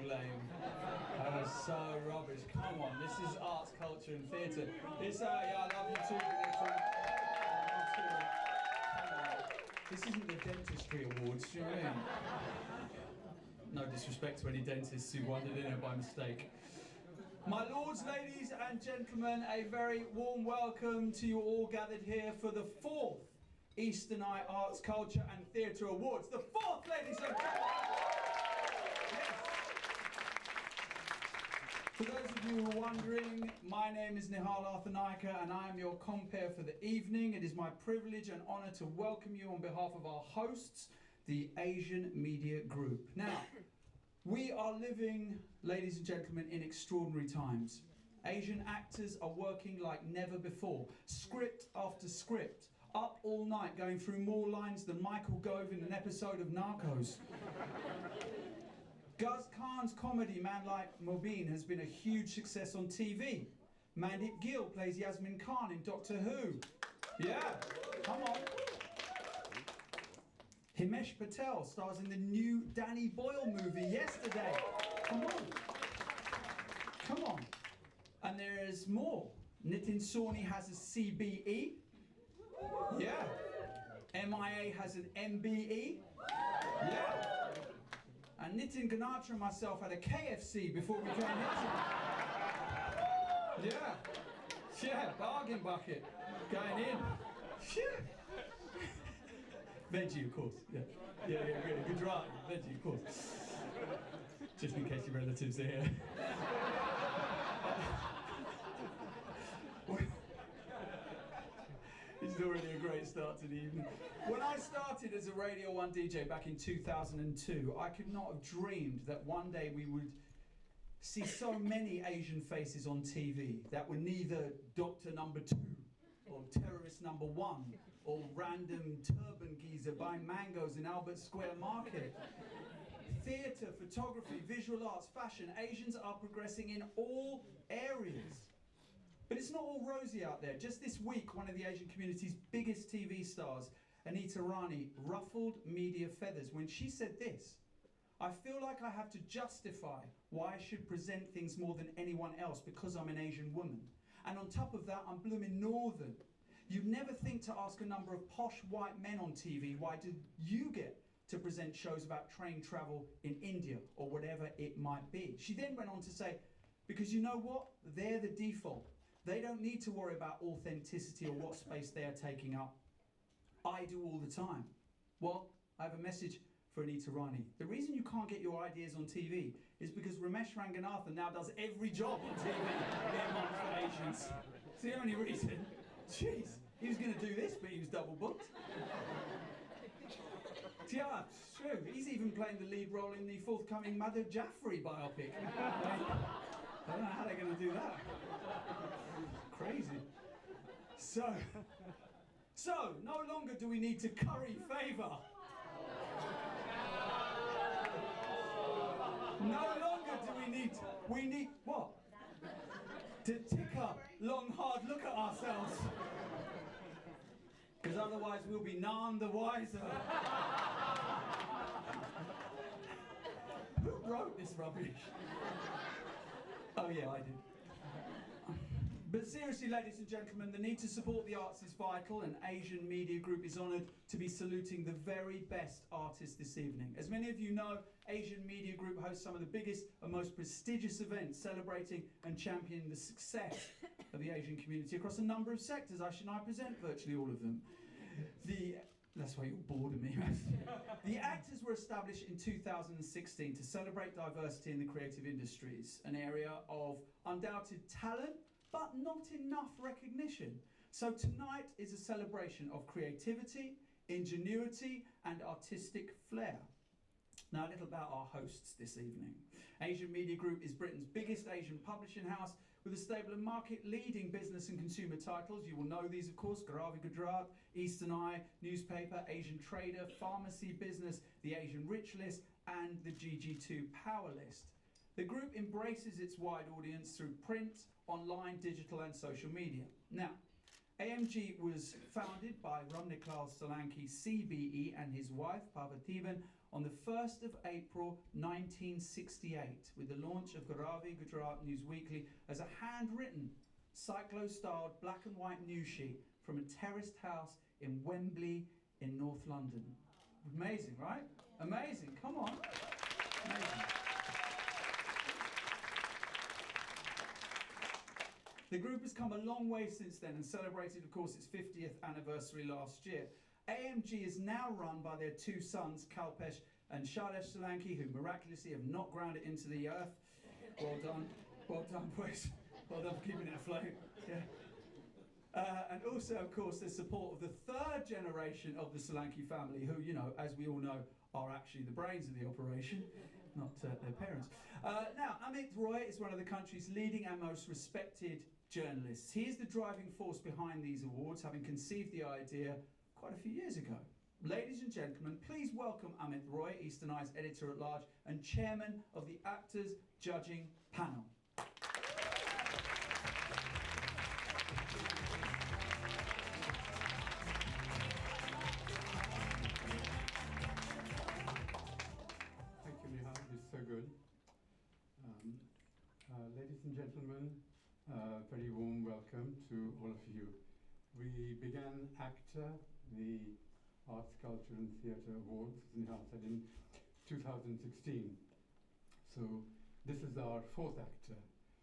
lame. That was so rubbish. Come on, this is arts, culture and theatre. It's, yeah, I love you too, Come on. This isn't the Dentistry Awards, do you know what I mean? No disrespect to any dentists who wandered in here by mistake. My lords, ladies and gentlemen, a very warm welcome to you all gathered here for the 4th Eastern Eye Arts, Culture and Theatre Awards. The 4th, ladies and gentlemen! Yes. For those of you who are wondering, my name is Nihal Arthanaika and I am your compere for the evening. It is my privilege and honour to welcome you on behalf of our hosts, the Asian Media Group. Now, we are living, ladies and gentlemen, in extraordinary times. Asian actors are working like never before, script after script, up all night going through more lines than Michael Gove in an episode of Narcos. Guz Khan's comedy Man Like Mobeen has been a huge success on TV. Mandip Gill plays Yasmin Khan in Doctor Who. Yeah, come on. Himesh Patel stars in the new Danny Boyle movie Yesterday. Come on. Come on. And there is more. Nitin Sawhney has a CBE. Yeah. MIA has an MBE. Yeah. And Nitin Ganatra and myself had a KFC before we came into it. Yeah. Yeah, bargain bucket. Going in. Yeah. Veggie, of course. Yeah, good drive. Veggie, of course. Just in case your relatives are here. This is already a great start to the evening. When I started as a Radio 1 DJ back in 2002, I could not have dreamed that one day we would see so many Asian faces on TV that were neither Doctor Number 2 or terrorist number 1, or random turban geezer buying mangoes in Albert Square Market. Theatre, photography, visual arts, fashion, Asians are progressing in all areas. But it's not all rosy out there. Just this week, one of the Asian community's biggest TV stars, Anita Rani, ruffled media feathers when she said this: "I feel like I have to justify why I should present things more than anyone else because I'm an Asian woman. And on top of that, I'm blooming Northern. You'd never think to ask a number of posh white men on TV, why did you get to present shows about train travel in India or whatever it might be?" She then went on to say, because you know what? They're the default. They don't need to worry about authenticity or what space they are taking up. I do all the time. Well, I have a message for Anita Rani. The reason you can't get your ideas on TV is because Ramesh Ranganathan now does every job on TV amongst Asians. It's the only reason. Jeez, he was going to do this, but he was double booked. Yeah, it's true. He's even playing the lead role in the forthcoming Madhav Jaffrey biopic. I don't know how they're going to do that. Crazy. So, no longer do we need to curry favour. No longer do we need what? To take a long, hard look at ourselves. Because otherwise we'll be none the wiser. Who wrote this rubbish? Oh yeah, I did. But seriously, ladies and gentlemen, the need to support the arts is vital, and Asian Media Group is honoured to be saluting the very best artists this evening. As many of you know, Asian Media Group hosts some of the biggest and most prestigious events celebrating and championing the success of the Asian community across a number of sectors. I present virtually all of them. That's why you're bored of me. The actors were established in 2016 to celebrate diversity in the creative industries, an area of undoubted talent, but not enough recognition. So tonight is a celebration of creativity, ingenuity, and artistic flair. Now, a little about our hosts this evening. Asian Media Group is Britain's biggest Asian publishing house with a stable of market-leading business and consumer titles. You will know these, of course: Garavi Gujarat, Eastern Eye, Newspaper, Asian Trader, Pharmacy Business, the Asian Rich List, and the GG2 Power List. The group embraces its wide audience through print, online, digital, and social media. Now, AMG was founded by Ramniklal Solanki CBE and his wife Parvathiban on the 1st of April 1968 with the launch of Garavi Gujarat News Weekly as a handwritten, cyclo-styled black and white news sheet from a terraced house in Wembley in North London. Amazing, right? Amazing, come on. Amazing. The group has come a long way since then and celebrated, of course, its 50th anniversary last year. AMG is now run by their two sons, Kalpesh and Shailesh Solanki, who miraculously have not ground it into the earth. Well done, boys. Well done for keeping it afloat. Yeah. And also, of course, there's support of the third generation of the Solanki family, who, you know, as we all know, are actually the brains of the operation, not their parents. Now, Amit Roy is one of the country's leading and most respected journalists. He is the driving force behind these awards, having conceived the idea quite a few years ago. Ladies and gentlemen, please welcome Amit Roy, Eastern Eye's editor-at-large and chairman of the Actors Judging Panel. Thank you, Nihal. It's so good. Ladies and gentlemen, very warm welcome to all of you. We began ACTA, the Arts, Culture and Theatre Awards, as Nihal said, in 2016. So this is our fourth ACTA.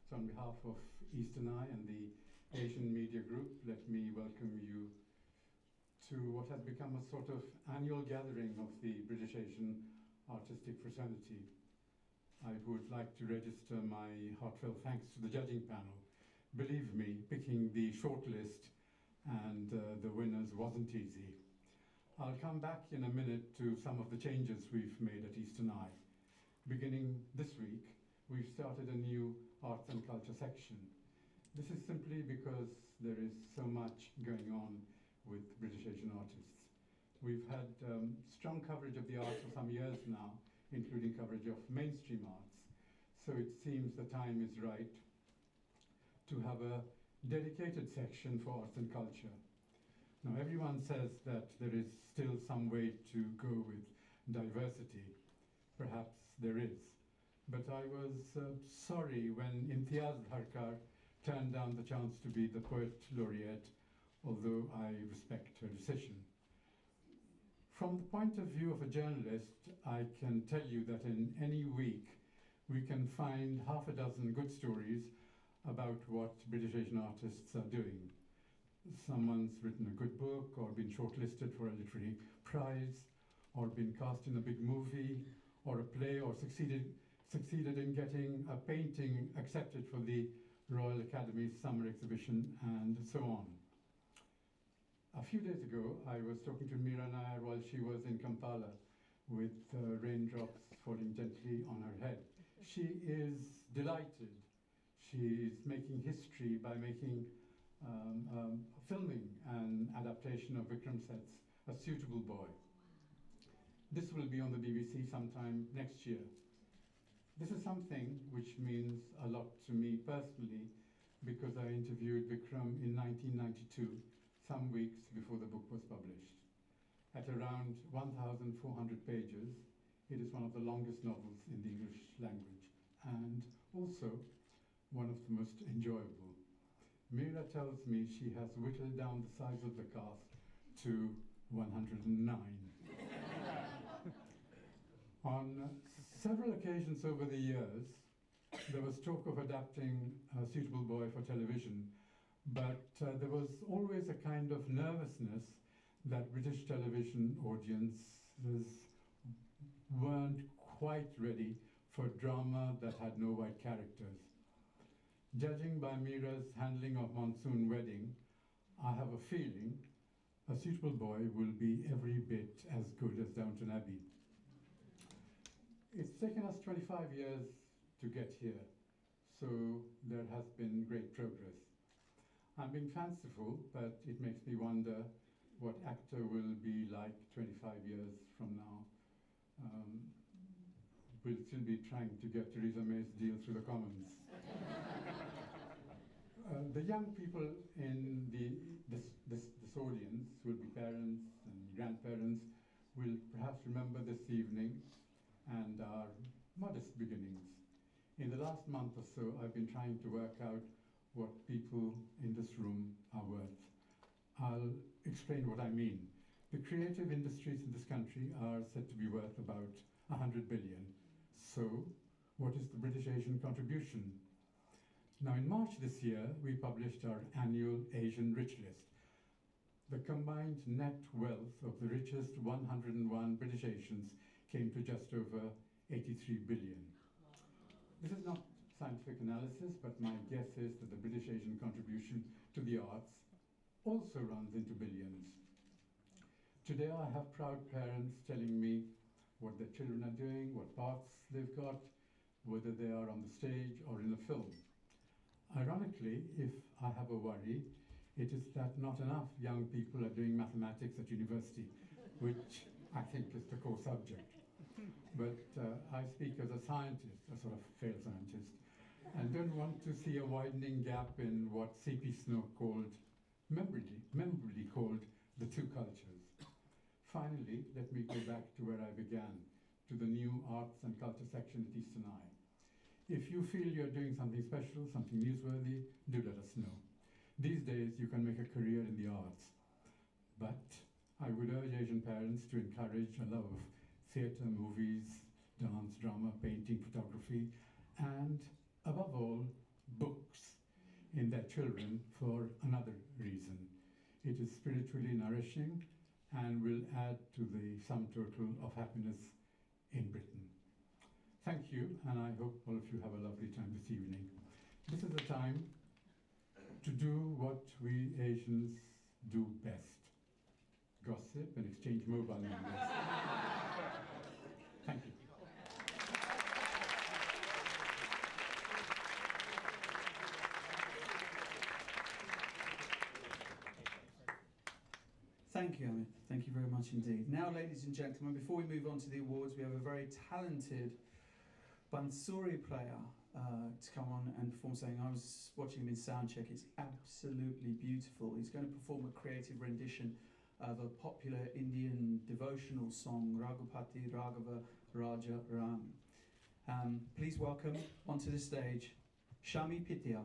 So on behalf of Eastern Eye and the Asian Media Group, let me welcome you to what has become a sort of annual gathering of the British Asian artistic fraternity. I would like to register my heartfelt thanks to the judging panel. Believe me, picking the shortlist and the winners wasn't easy. I'll come back in a minute to some of the changes we've made at Eastern Eye. Beginning this week, we've started a new arts and culture section. This is simply because there is so much going on with British Asian artists. We've had strong coverage of the arts for some years now, including coverage of mainstream arts. So it seems the time is right to have a dedicated section for arts and culture. Now, everyone says that there is still some way to go with diversity. Perhaps there is. But I was sorry when Imtiaz Harkar turned down the chance to be the poet laureate, although I respect her decision. From the point of view of a journalist, I can tell you that in any week we can find half a dozen good stories about what British Asian artists are doing. Someone's written a good book, or been shortlisted for a literary prize, or been cast in a big movie, or a play, or succeeded in getting a painting accepted for the Royal Academy's summer exhibition, and so on. A few days ago, I was talking to Meera Nair while she was in Kampala with raindrops falling gently on her head. She is delighted. She is making history by making filming an adaptation of Vikram Seth's A Suitable Boy. This will be on the BBC sometime next year. This is something which means a lot to me personally because I interviewed Vikram in 1992, some weeks before the book was published. At around 1,400 pages, it is one of the longest novels in the English language and also one of the most enjoyable. Meera tells me she has whittled down the size of the cast to 109. On several occasions over the years, there was talk of adapting A Suitable Boy for television, but there was always a kind of nervousness that British television audiences weren't quite ready for drama that had no white characters. Judging by Meera's handling of Monsoon Wedding, I have a feeling A Suitable Boy will be every bit as good as Downton Abbey. It's taken us 25 years to get here, so there has been great progress. I'm being fanciful, but it makes me wonder what ACTA will be like 25 years from now. We'll still be trying to get Theresa May's deal through the Commons. The young people in the this audience will be parents and grandparents will perhaps remember this evening and our modest beginnings. In the last month or so, I've been trying to work out what people in this room are worth. I'll explain what I mean. The creative industries in this country are said to be worth about 100 billion. So, what is the British Asian contribution? Now, in March this year, we published our annual Asian Rich List. The combined net wealth of the richest 101 British Asians came to just over 83 billion. This is not scientific analysis, but my guess is that the British Asian contribution to the arts also runs into billions. Today I have proud parents telling me what their children are doing, what parts they've got, whether they are on the stage or in a film. Ironically, if I have a worry, it is that not enough young people are doing mathematics at university, which I think is the core subject. But I speak as a scientist, a sort of failed scientist, and don't want to see a widening gap in what C.P. Snow called, memorably called, the two cultures. Finally, let me go back to where I began, to the new arts and culture section at Eastern Eye. If you feel you're doing something special, something newsworthy, do let us know. These days, you can make a career in the arts. But I would urge Asian parents to encourage a love of theatre, movies, dance, drama, painting, photography, and above all, books in their children for another reason. It is spiritually nourishing and will add to the sum total of happiness in Britain. Thank you, and I hope all of you have a lovely time this evening. This is a time to do what we Asians do best: gossip and exchange mobile numbers. Thank you. Thank you, Amit. Thank you very much indeed. Now, ladies and gentlemen, before we move on to the awards, we have a very talented Bansuri player to come on and perform something. I was watching him in soundcheck. It's absolutely beautiful. He's going to perform a creative rendition of a popular Indian devotional song, Raghupati Raghava Raja Ram. Please welcome onto the stage, Shami Pitya.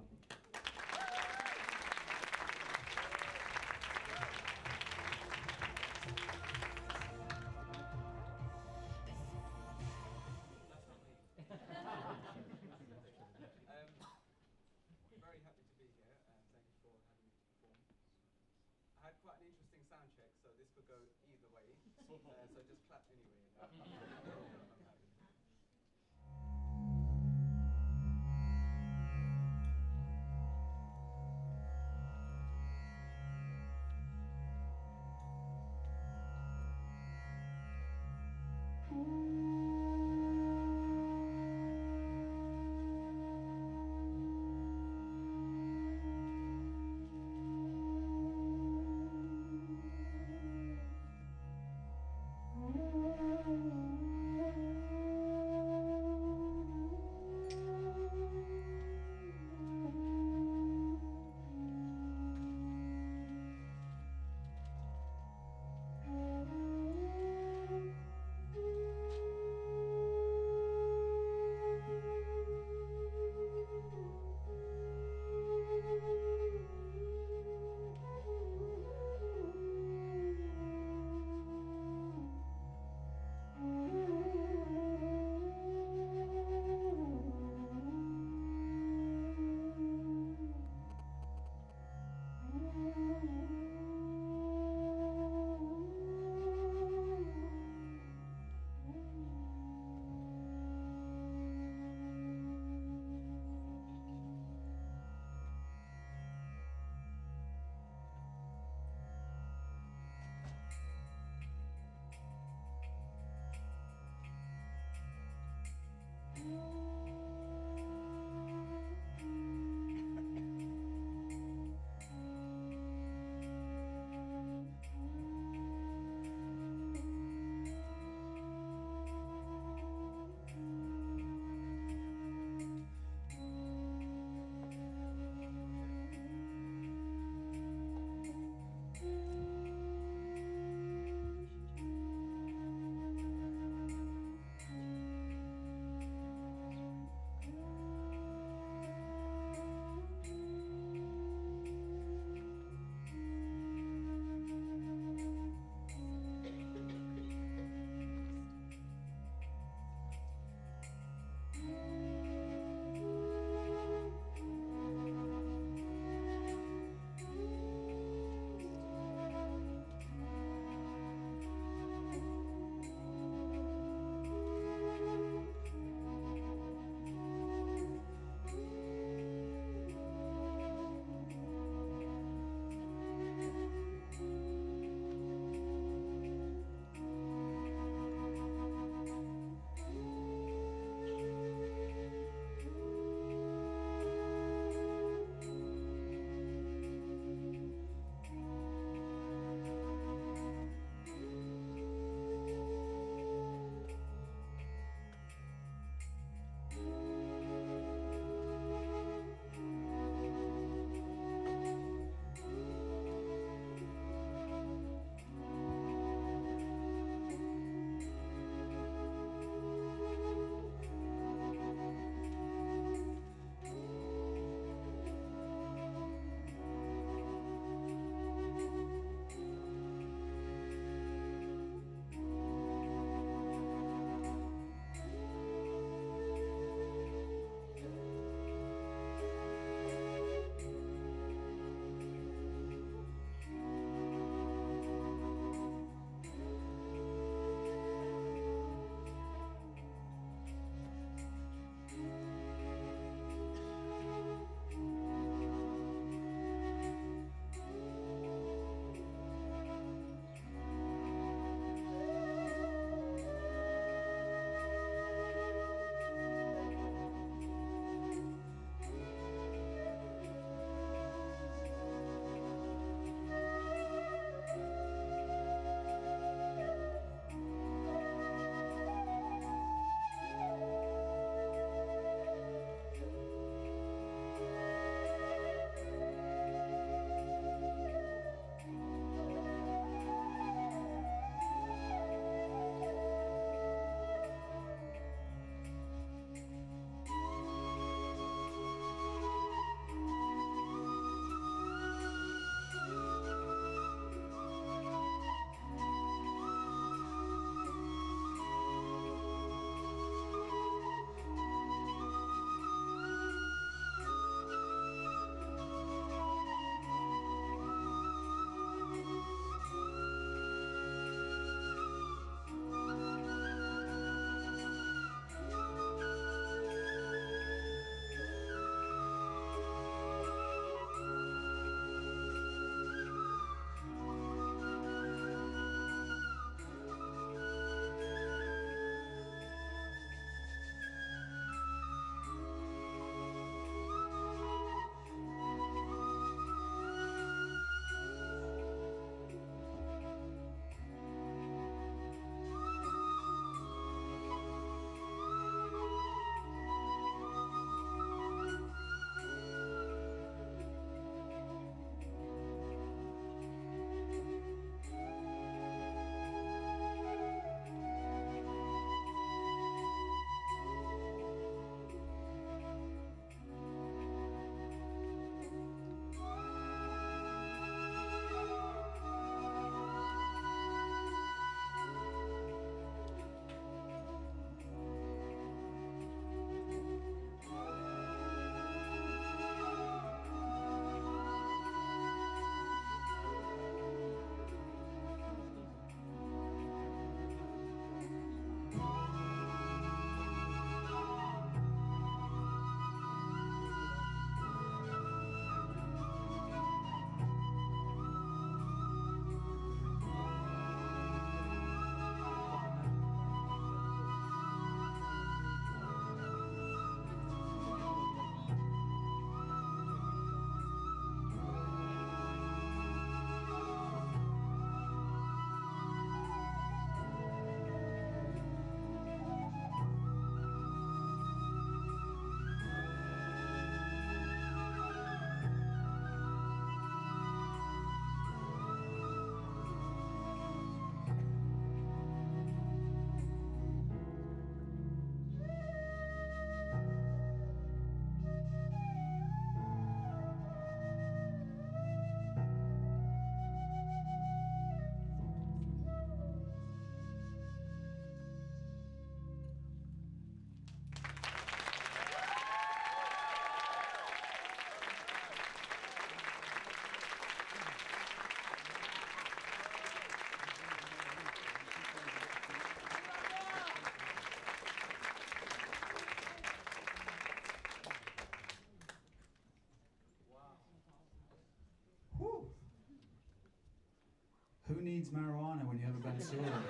means marijuana when you have a bansura.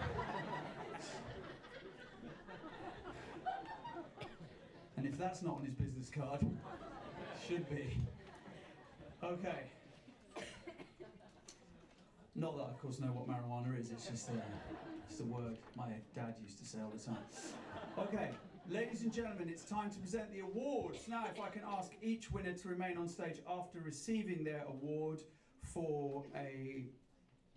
And if that's not on his business card, it should be. Okay. Not that I, of course, know what marijuana is, it's just a word my dad used to say all the time. Okay, ladies and gentlemen, it's time to present the awards. Now, if I can ask each winner to remain on stage after receiving their award for a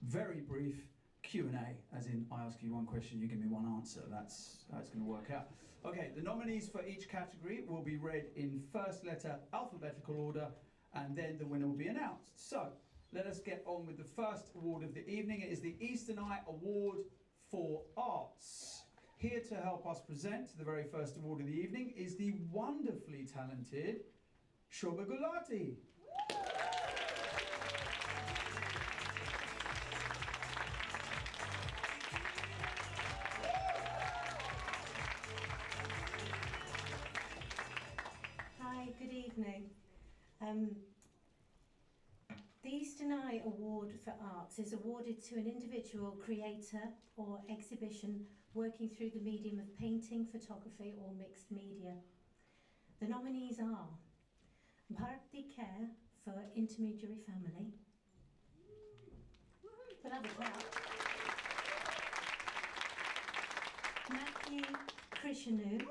very brief Q&A, as in I ask you one question, you give me one answer. That's how it's going to work out. Okay, the nominees for each category will be read in first letter alphabetical order, and then the winner will be announced. So, let us get on with the first award of the evening. It is the Eastern Eye Award for Arts. Here to help us present the very first award of the evening is the wonderfully talented Shobha Gulati. Hi, good evening. The Eastern Eye Award for Arts is awarded to an individual creator or exhibition working through the medium of painting, photography or mixed media. The nominees are Bharti Care for Intermediary Family. We'll have a clap. Matthew Krishanu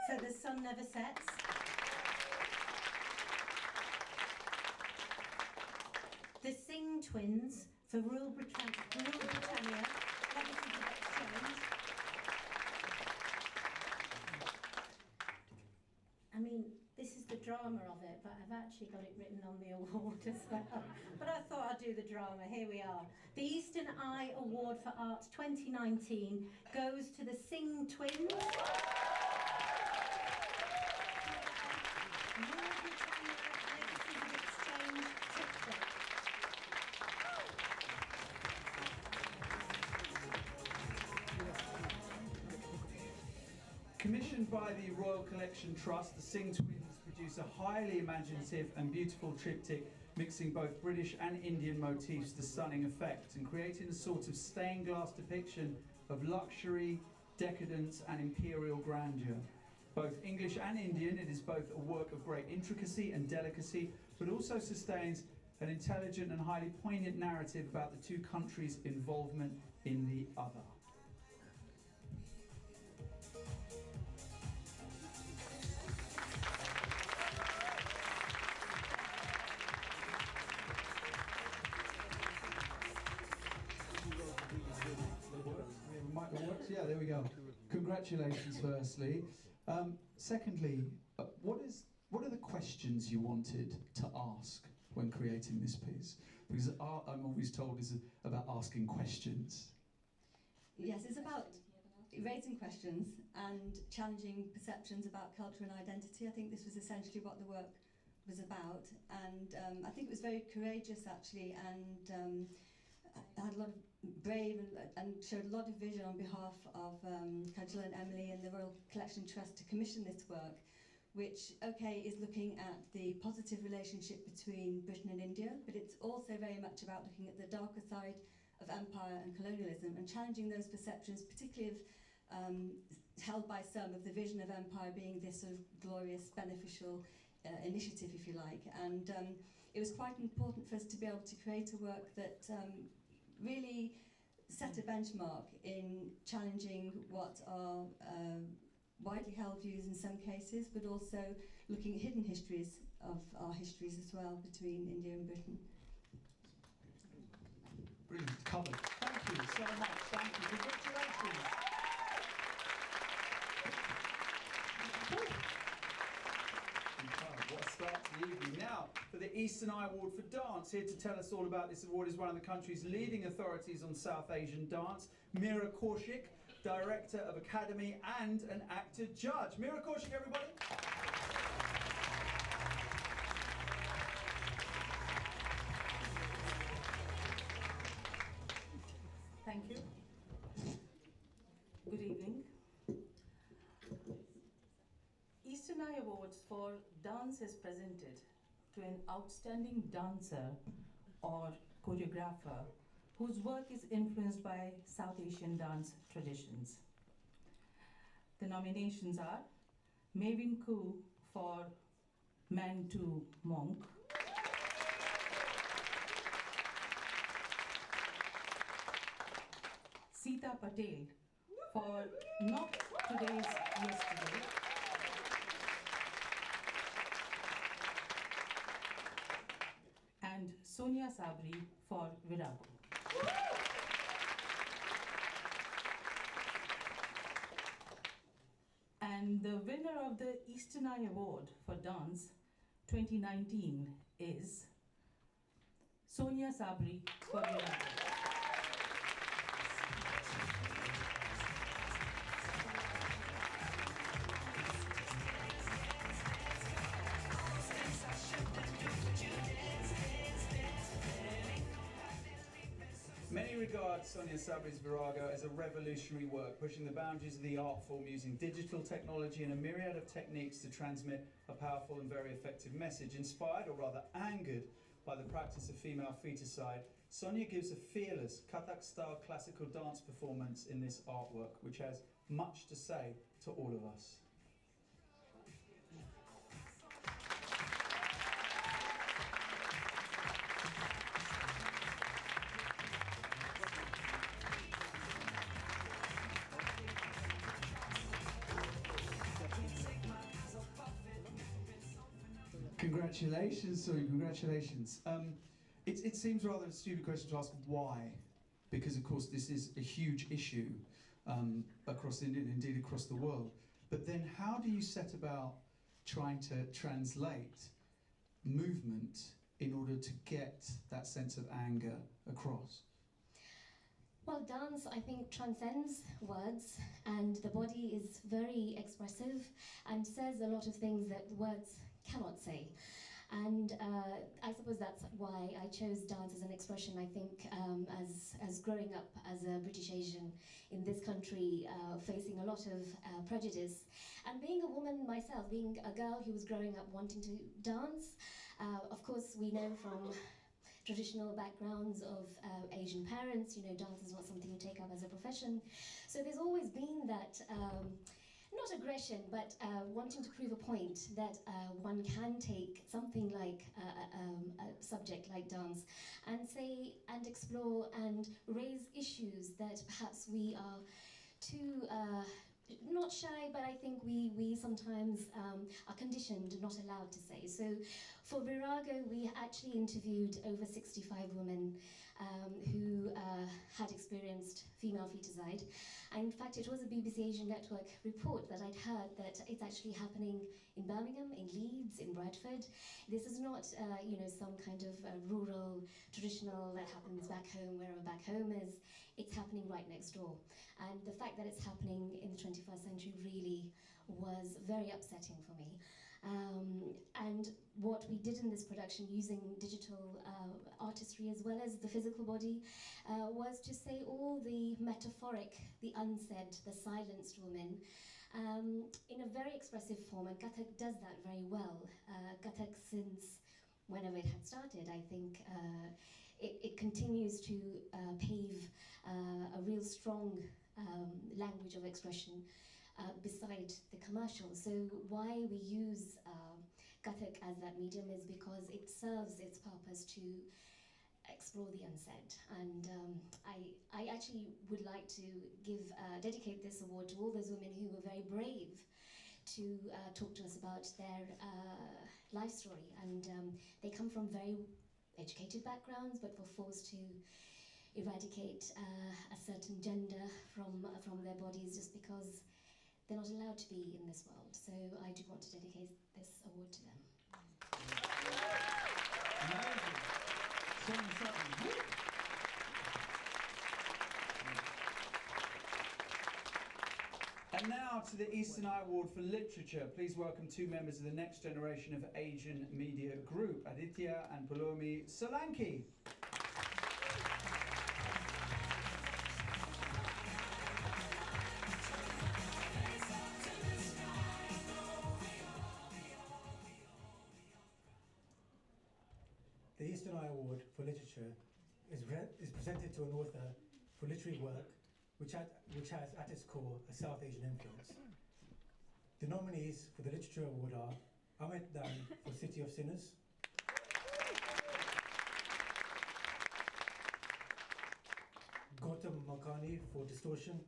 for The Sun Never Sets. The Singh Twins for Rural Britannia, Legacies of Exchange. I mean, this is the drama of it, but I've actually got it written on the award as well. But I thought I'd do the drama. Here we are. The Eastern Eye Award for Arts 2019 goes to the Singh Twins. Rural Britannia, Legacies of Exchange, triptych. Commissioned by the Royal Collection Trust, the Singh Twins produce a highly imaginative and beautiful triptych mixing both British and Indian motifs to stunning effect and creating a sort of stained glass depiction of luxury, decadence and imperial grandeur. Both English and Indian, it is both a work of great intricacy and delicacy, but also sustains an intelligent and highly poignant narrative about the two countries' involvement in the other. Yeah, there we go. Congratulations, firstly. Secondly, what are the questions you wanted to ask when creating this piece? Because art, I'm always told, is about asking questions. Yes, it's about raising questions and challenging perceptions about culture and identity. I think this was essentially what the work was about, and I think it was very courageous actually, and had a lot of brave and showed a lot of vision on behalf of Kajal and Emily and the Royal Collection Trust to commission this work, which, okay, is looking at the positive relationship between Britain and India, but it's also very much about looking at the darker side of empire and colonialism and challenging those perceptions, particularly of, held by some, of the vision of empire being this sort of glorious, beneficial initiative, if you like. And it was quite important for us to be able to create a work that really set a benchmark in challenging what are widely held views in some cases, but also looking at hidden histories of our histories as well between India and Britain. Brilliant, covered. Thank you so much. Thank you. Congratulations. What a start to the evening. Now, for the Eastern Eye Award for Dance, here to tell us all about this award is one of the country's leading authorities on South Asian dance, Meera Kaushik, Director of Academy and an actor judge. Meera Kaushik, everybody. Thank you. Good evening. Eastern Eye Awards for Dance is presented to an outstanding dancer or choreographer whose work is influenced by South Asian dance traditions. The nominations are Mavin Koo for Man to Monk, Sita Patel for Not Today's Yesterday, and Sonia Sabri for Virago. And the winner of the Eastern Eye Award for Dance 2019 is Sonia Sabri for Virago. Many regard Sonia Sabri's Virago as a revolutionary work, pushing the boundaries of the art form using digital technology and a myriad of techniques to transmit a powerful and very effective message. Inspired, or rather angered, by the practice of female feticide, Sonia gives a fearless Kathak-style classical dance performance in this artwork, which has much to say to all of us. Congratulations, Sonia, congratulations. It seems rather a stupid question to ask why, because of course this is a huge issue across India and indeed across the world. But then how do you set about trying to translate movement in order to get that sense of anger across? Well, dance, I think, transcends words, and the body is very expressive and says a lot of things that words cannot say. And I suppose that's why I chose dance as an expression. I think as growing up as a British Asian in this country, facing a lot of prejudice, and being a woman myself, being a girl who was growing up wanting to dance, of course we know from traditional backgrounds of Asian parents, you know, dance is not something you take up as a profession. So there's always been that not aggression, but wanting to prove a point that one can take something like a subject like dance and say and explore and raise issues that perhaps we are too not shy, but I think we sometimes are conditioned, not allowed to say. So for Virago, we actually interviewed over 65 women who had experienced female feticide. And in fact, it was a BBC Asian Network report that I'd heard that it's actually happening in Birmingham, in Leeds, in Bradford. This is not, you know, some kind of rural, traditional that happens back home, wherever back home is. It's happening right next door. And the fact that it's happening in the 21st century really was very upsetting for me. And what we did in this production, using digital artistry as well as the physical body, was to say all the metaphoric, the unsaid, the silenced women in a very expressive form, and Kathak does that very well. Kathak, since whenever it had started, I think it continues to pave a real strong language of expression beside the commercial. So why we use Kathak as that medium is because it serves its purpose to explore the unsaid. And I actually would like to dedicate this award to all those women who were very brave to talk to us about their life story. And they come from very educated backgrounds, but were forced to eradicate a certain gender from their bodies just because they're not allowed to be in this world. So I do want to dedicate this award to them. Amazing. Sonia Sabri. And now to the Eastern Eye Award for Literature. Please welcome two members of the next generation of Asian media group, Aditya and Pulomi Solanki. The Eastern Eye Award for Literature is presented to an author for literary work which has at its core a South Asian influence. The nominees for the Literature Award are Amit Dan for City of Sinners, Gautam Malkani for Distortion,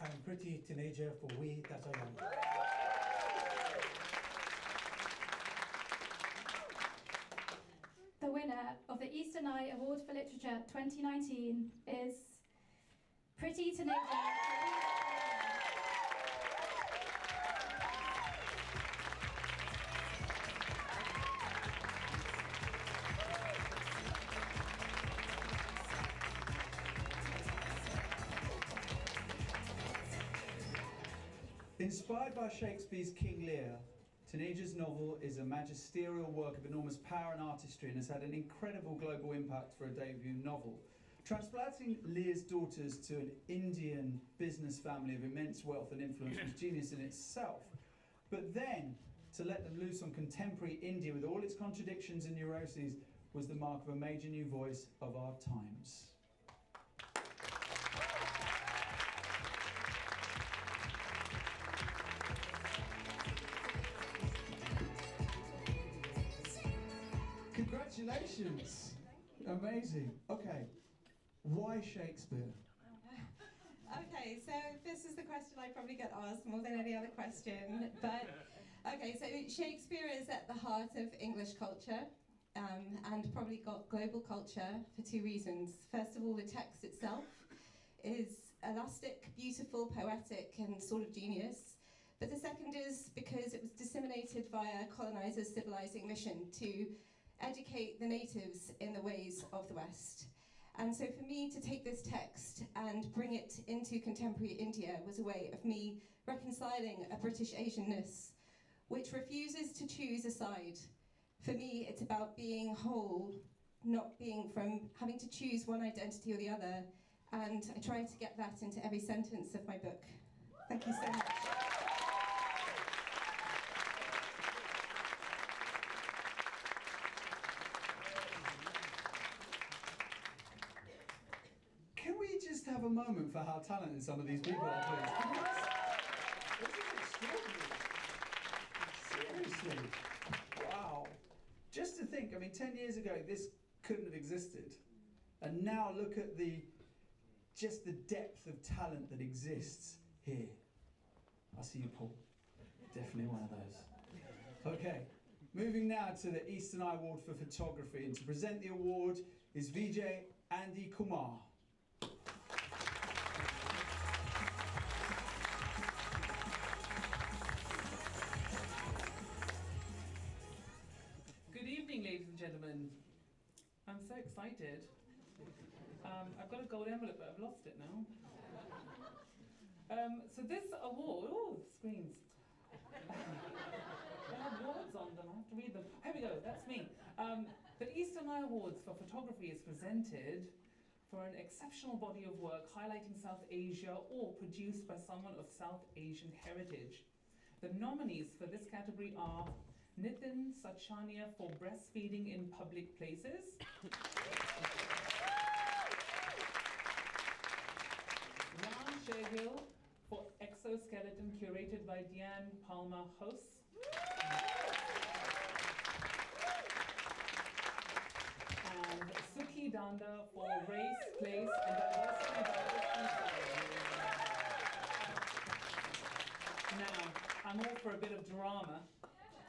and Pretty Teenager for We That Are Young. The winner of the Eastern Eye Award for Literature 2019 is Pretty Teenager. Inspired by Shakespeare's King Lear, Taneja's novel is a magisterial work of enormous power and artistry and has had an incredible global impact for a debut novel. Transplanting Lear's daughters to an Indian business family of immense wealth and influence was genius in itself. But then, to let them loose on contemporary India with all its contradictions and neuroses was the mark of a major new voice of our times. Congratulations! Amazing. Okay, why Shakespeare? Okay, so this is the question I probably get asked more than any other question. But okay, so Shakespeare is at the heart of English culture and probably got global culture for two reasons. First of all, the text itself is elastic, beautiful, poetic, and sort of genius. But the second is because it was disseminated via colonizers' civilizing mission to educate the natives in the ways of the West. And so for me to take this text and bring it into contemporary India was a way of me reconciling a British Asianness which refuses to choose a side. For me, it's about being whole, not being from having to choose one identity or the other. And I try to get that into every sentence of my book. Thank you so much. Can we just have a moment for how talented some of these people are, please? This is extraordinary. Seriously. Wow. Just to think, I mean, 10 years ago, this couldn't have existed. And now look at just the depth of talent that exists here. I see you, Paul. Definitely one of those. Okay, moving now to the Eastern Eye Award for Photography. And to present the award is Vijay Andy Kumar. Good evening, ladies and gentlemen. I'm so excited. I've got a gold envelope, but I've lost it now. So this award, oh, screens. They have words on them, I have to read them. Here we go, that's me. The Eastern Eye Awards for Photography is presented for an exceptional body of work highlighting South Asia or produced by someone of South Asian heritage. The nominees for this category are Nitin Sachania for breastfeeding in public places. Ram Shehil for exoskeleton curated by Diane Palmer House. And Suki Danda for race, place, and diversity. Now, I'm all for a bit of drama.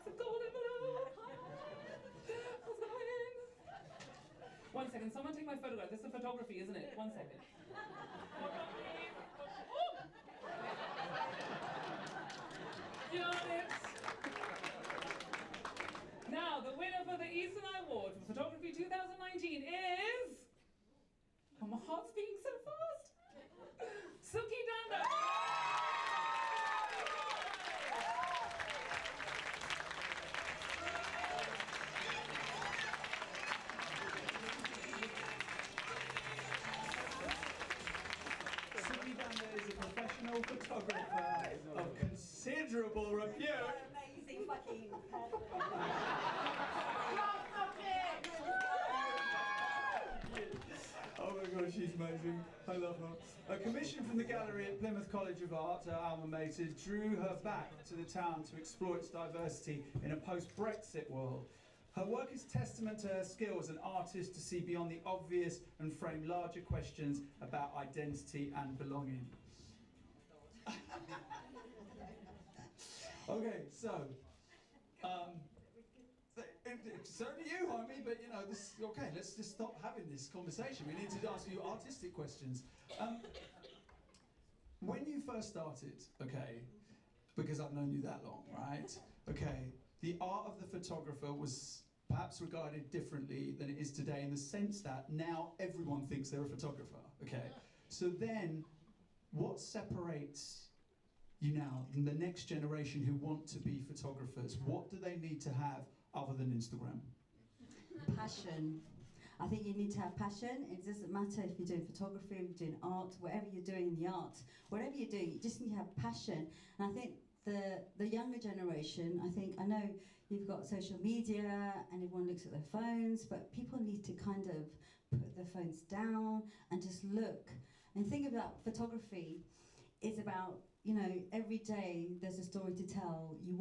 It's a golden envelope. What's going on? 1 second, someone take my photograph. This is photography, isn't it? 1 second. Got it. Now, the winner for the Eastern Eye Award for Photography 2019 is... Oh, my heart's beating so fast. Suki Danda. Suki Danda is a professional photographer of considerable repute. Amazing fucking she's amazing. I love her. A commission from the gallery at Plymouth College of Art, her alma mater, drew her back to the town to explore its diversity in a post-Brexit world. Her work is testament to her skill as an artist to see beyond the obvious and frame larger questions about identity and belonging. Okay, so, so do you, I mean, but you know, this, okay, let's just stop having this conversation. We need to ask you artistic questions. When you first started, okay, because I've known you that long, right? Okay, the art of the photographer was perhaps regarded differently than it is today in the sense that now everyone thinks they're a photographer, okay? So then, what separates you now, the next generation who want to be photographers? What do they need to have other than Instagram? Passion. I think you need to have passion. It doesn't matter if you're doing photography, if you're doing art, whatever you're doing in the art, whatever you're doing, you just need to have passion. And I think the younger generation, I know you've got social media and everyone looks at their phones, but people need to kind of put their phones down and just look. And think about photography. It's about, you know, every day there's a story to tell. You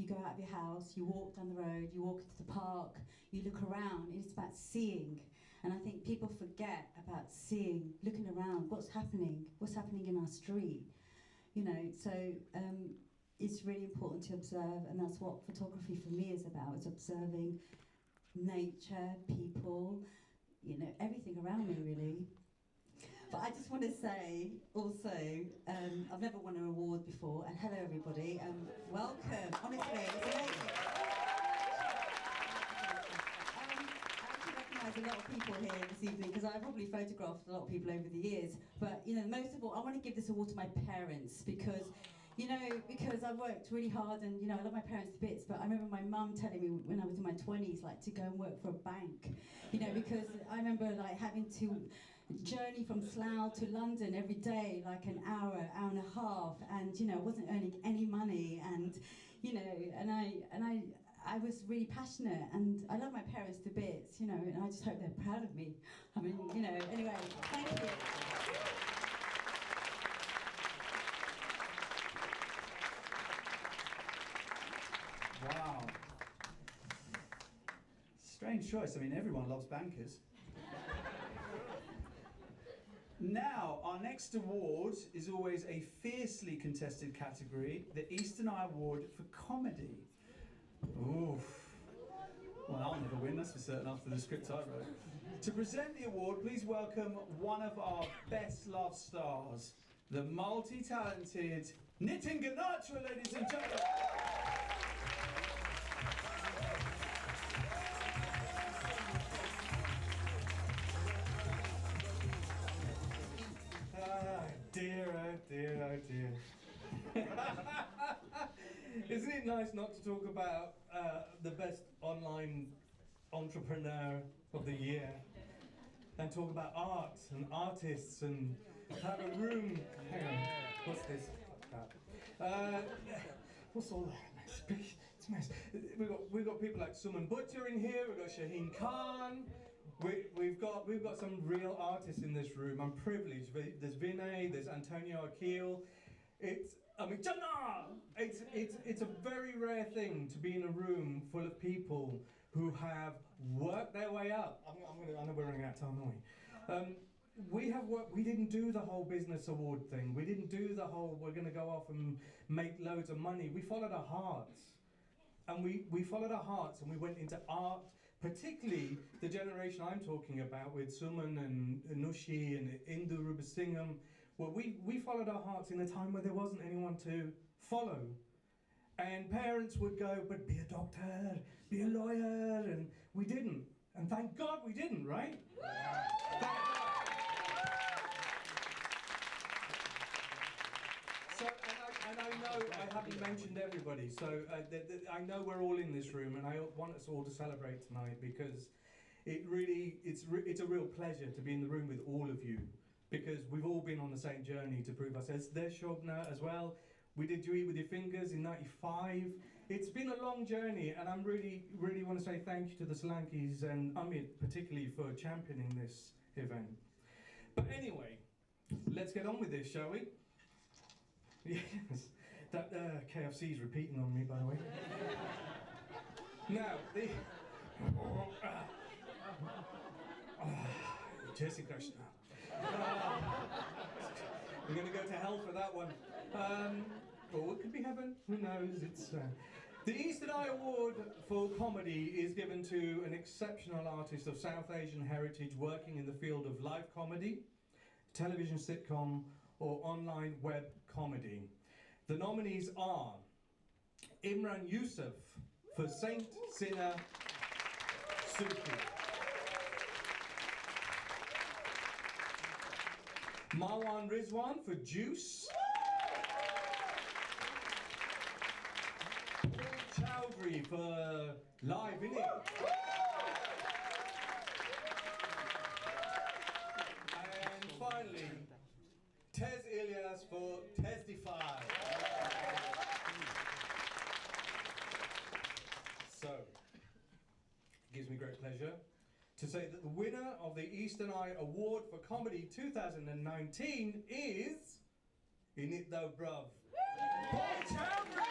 go out of your house, you walk down the road, you walk to the park, you look around, and it's about seeing. And I think people forget about seeing, looking around, what's happening in our street. You know, so it's really important to observe, and that's what photography for me is about, is observing nature, people, you know, everything around me really. But I just want to say also, I've never won an award before, and hello everybody, welcome, honestly, it's amazing. I actually recognise a lot of people here this evening, because I've probably photographed a lot of people over the years, but you know, most of all, I want to give this award to my parents, because I've worked really hard, and you know, I love my parents to bits, but I remember my mum telling me when I was in my 20s, like, to go and work for a bank, you know, because I remember like having to journey from Slough to London every day, like an hour and a half, and you know, I wasn't earning any money, and you know, and I was really passionate, and I love my parents to bits, you know, and I just hope they're proud of me. I mean, you know, anyway, thank you. Wow. Strange choice. I mean, everyone loves bankers. Now, our next award is always a fiercely contested category, the Eastern Eye Award for Comedy. Oof. Well, I'll never win, that's for certain, after the script I wrote. To present the award, please welcome one of our best love stars, the multi-talented Nitin Ganatra, ladies and gentlemen. Dear, oh dear, oh dear. Isn't it nice not to talk about the best online entrepreneur of the year and talk about art and artists and have a room? Hang on, what's this? What's all that? It's a mess. We've got people like Suman Butcher in here. We've got Shaheen Khan. We've got some real artists in this room. I'm privileged. There's Vinay, there's Antonio Akil. Jannah! It's a very rare thing to be in a room full of people who have worked their way up. I know we're running out of time, aren't we? We didn't do the whole business award thing. We didn't do the whole, we're going to go off and make loads of money. We followed our hearts. And we followed our hearts, and we went into art, particularly the generation I'm talking about with Suman and Nushi and Indu Rubasingham. Well, we followed our hearts in a time where there wasn't anyone to follow. And parents would go, but be a doctor, be a lawyer, and we didn't. And thank God we didn't, right? So, and I know I haven't mentioned everybody, so I know we're all in this room, and I want us all to celebrate tonight, because it's a real pleasure to be in the room with all of you, because we've all been on the same journey to prove ourselves. There's Shobna as well. We did You Eat With Your Fingers in '95. It's been a long journey, and I really want to say thank you to the Solankis and Amit particularly for championing this event. But anyway, let's get on with this, shall we? Yes, that KFC is repeating on me, by the way. Now, the... Jesse Krishna. We're going to go to hell for that one. Or it could be heaven, who knows? It's... The Eastern Eye Award for comedy is given to an exceptional artist of South Asian heritage working in the field of live comedy, television sitcom, or online web comedy. The nominees are Imran Yusuf for Saint Sinner Sufi, Marwan Rizwan for Juice, Paul Chowdhury for Live In It, and finally Tez Ilyas for Testify. So, it gives me great pleasure to say that the winner of the Eastern Eye Award for Comedy 2019 is In It Though Bruv, Paul Chowdhury!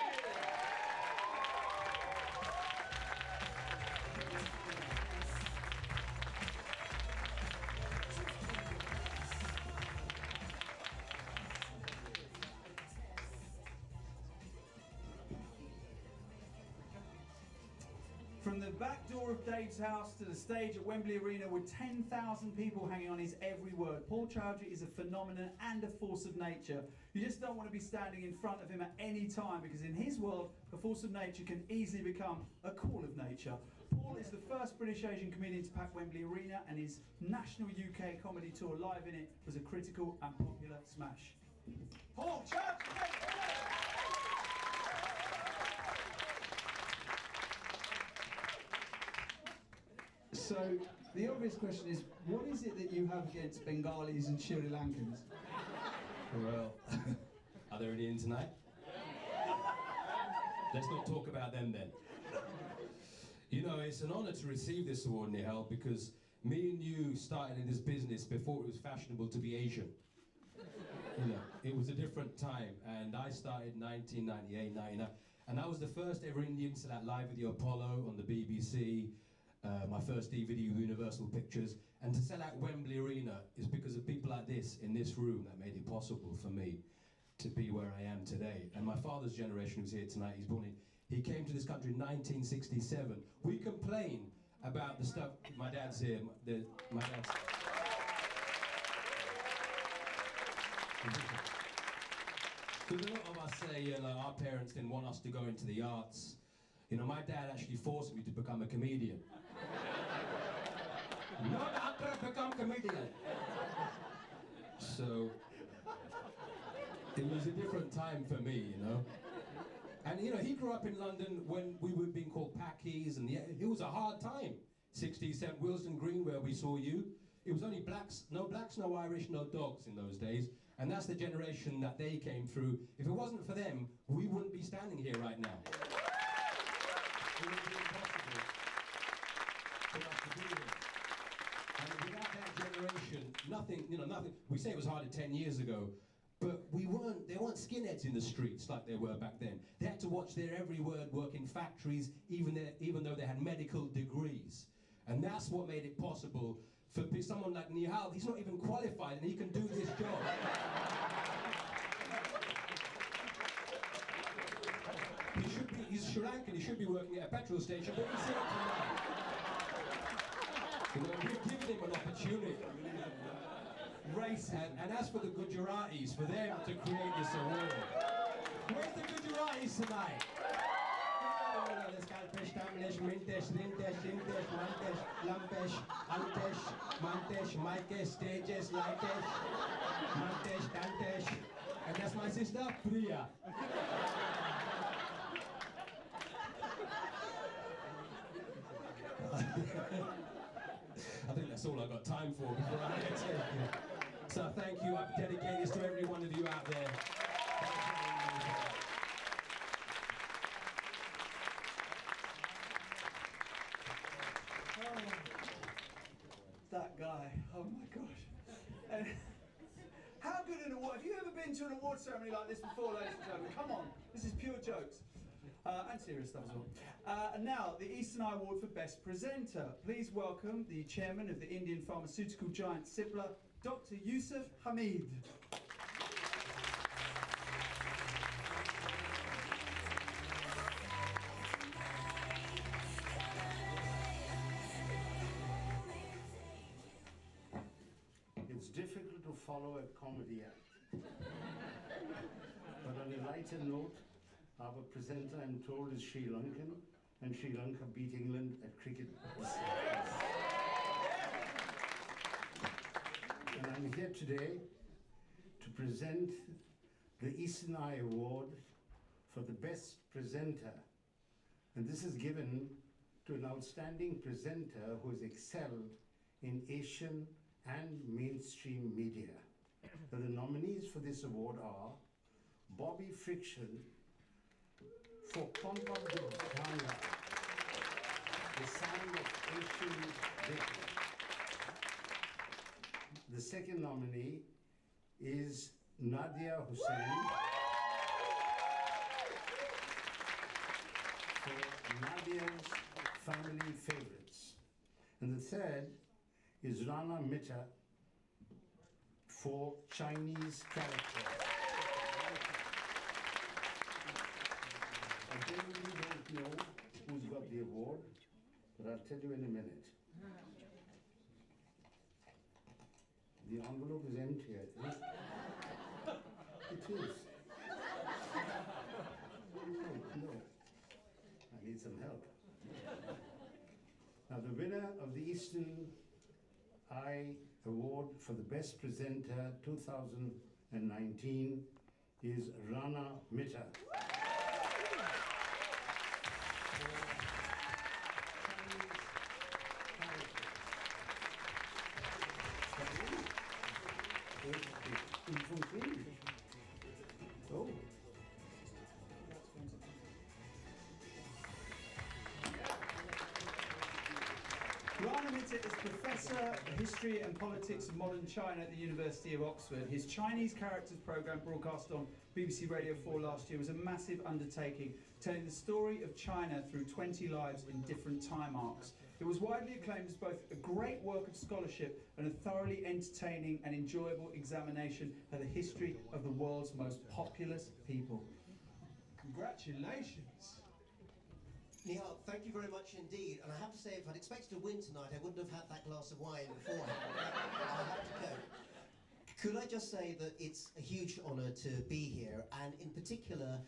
From the back door of Dave's house to the stage at Wembley Arena with 10,000 people hanging on his every word, Paul Chowdhury is a phenomenon and a force of nature. You just don't want to be standing in front of him at any time, because in his world, a force of nature can easily become a call of nature. Paul is the first British Asian comedian to pack Wembley Arena, and his national UK comedy tour Live In It was a critical and popular smash. Paul Chowdhury! So, the obvious question is, what is it that you have against Bengalis and Sri Lankans? Well, are there any in tonight? Let's not talk about them then. You know, it's an honour to receive this award, Nihal, because me and you started in this business before it was fashionable to be Asian. You know, it was a different time, and I started 1998, 99, and I was the first ever Indian to that Live with the Apollo on the BBC. My first DVD with Universal Pictures, and to sell out Wembley Arena is because of people like this in this room that made it possible for me to be where I am today. And my father's generation, who's here tonight, he's born in, he came to this country in 1967. We complain about the stuff, my dad's here, my dad's... Because a lot of us say, you know, our parents didn't want us to go into the arts. You know, my dad actually forced me to become a comedian. Not actor, become comedian. So, it was a different time for me, you know. And, you know, he grew up in London when we were being called packies, and it was a hard time. 67, Willesden Green, where we saw you. It was only blacks, no Irish, no dogs in those days. And that's the generation that they came through. If it wasn't for them, we wouldn't be standing here right now. It would be impossible for us to do this. And without that generation, nothing, you know, nothing. We say it was harder 10 years ago, but they weren't skinheads in the streets like they were back then. They had to watch their every word, work in factories, even though they had medical degrees. And that's what made it possible for someone like Nihal. He's not even qualified, and he can do this job. He's Sri Lankan, he should be working at a petrol station, but he's here tonight. You know, we've given him an opportunity. And as for the Gujaratis, for them to create this award. Where's the Gujaratis tonight? And that's my sister, Priya. I think that's all I've got time for before I get taken. So thank you. I dedicate this to every one of you out there. Oh, that guy. Oh my gosh. been to an award ceremony like this before, ladies and gentlemen? Come on, this is pure jokes. And serious stuff as well. And now, the Eastern Eye Award for Best Presenter. Please welcome the chairman of the Indian pharmaceutical giant Cipla, Dr. Yusuf Hamid. It's difficult to follow a comedy act. But on a lighter note, our presenter, I'm told, is Sri Lankan, and Sri Lanka beat England at cricket. And I'm here today to present the Eastern Eye Award for the Best Presenter. And this is given to an outstanding presenter who has excelled in Asian and mainstream media. The nominees for this award are Bobby Friction for Konpam Bhanga, the sound of Asian Vision. The second nominee is Nadia Hussain for Nadia's Family Favorites. And the third is Rana Mitta for Chinese Character. I genuinely don't know who's got the award, but I'll tell you in a minute. The envelope is empty, I think. It is. Oh, no. I need some help. Now, the winner of the Eastern Eye Award for the Best Presenter 2019 is Rana Mitta. Oh. Rana Mitta is Professor of History and Politics of Modern China at the University of Oxford. His Chinese Characters programme, broadcast on BBC Radio 4 last year, was a massive undertaking, telling the story of China through 20 lives in different time arcs. It was widely acclaimed as both a great work of scholarship and a thoroughly entertaining and enjoyable examination of the history of the world's most populous people. Congratulations. Nihal, thank you very much indeed. And I have to say, if I'd expected to win tonight, I wouldn't have had that glass of wine beforehand. I have to go. Could I just say that it's a huge honour to be here, and in particular,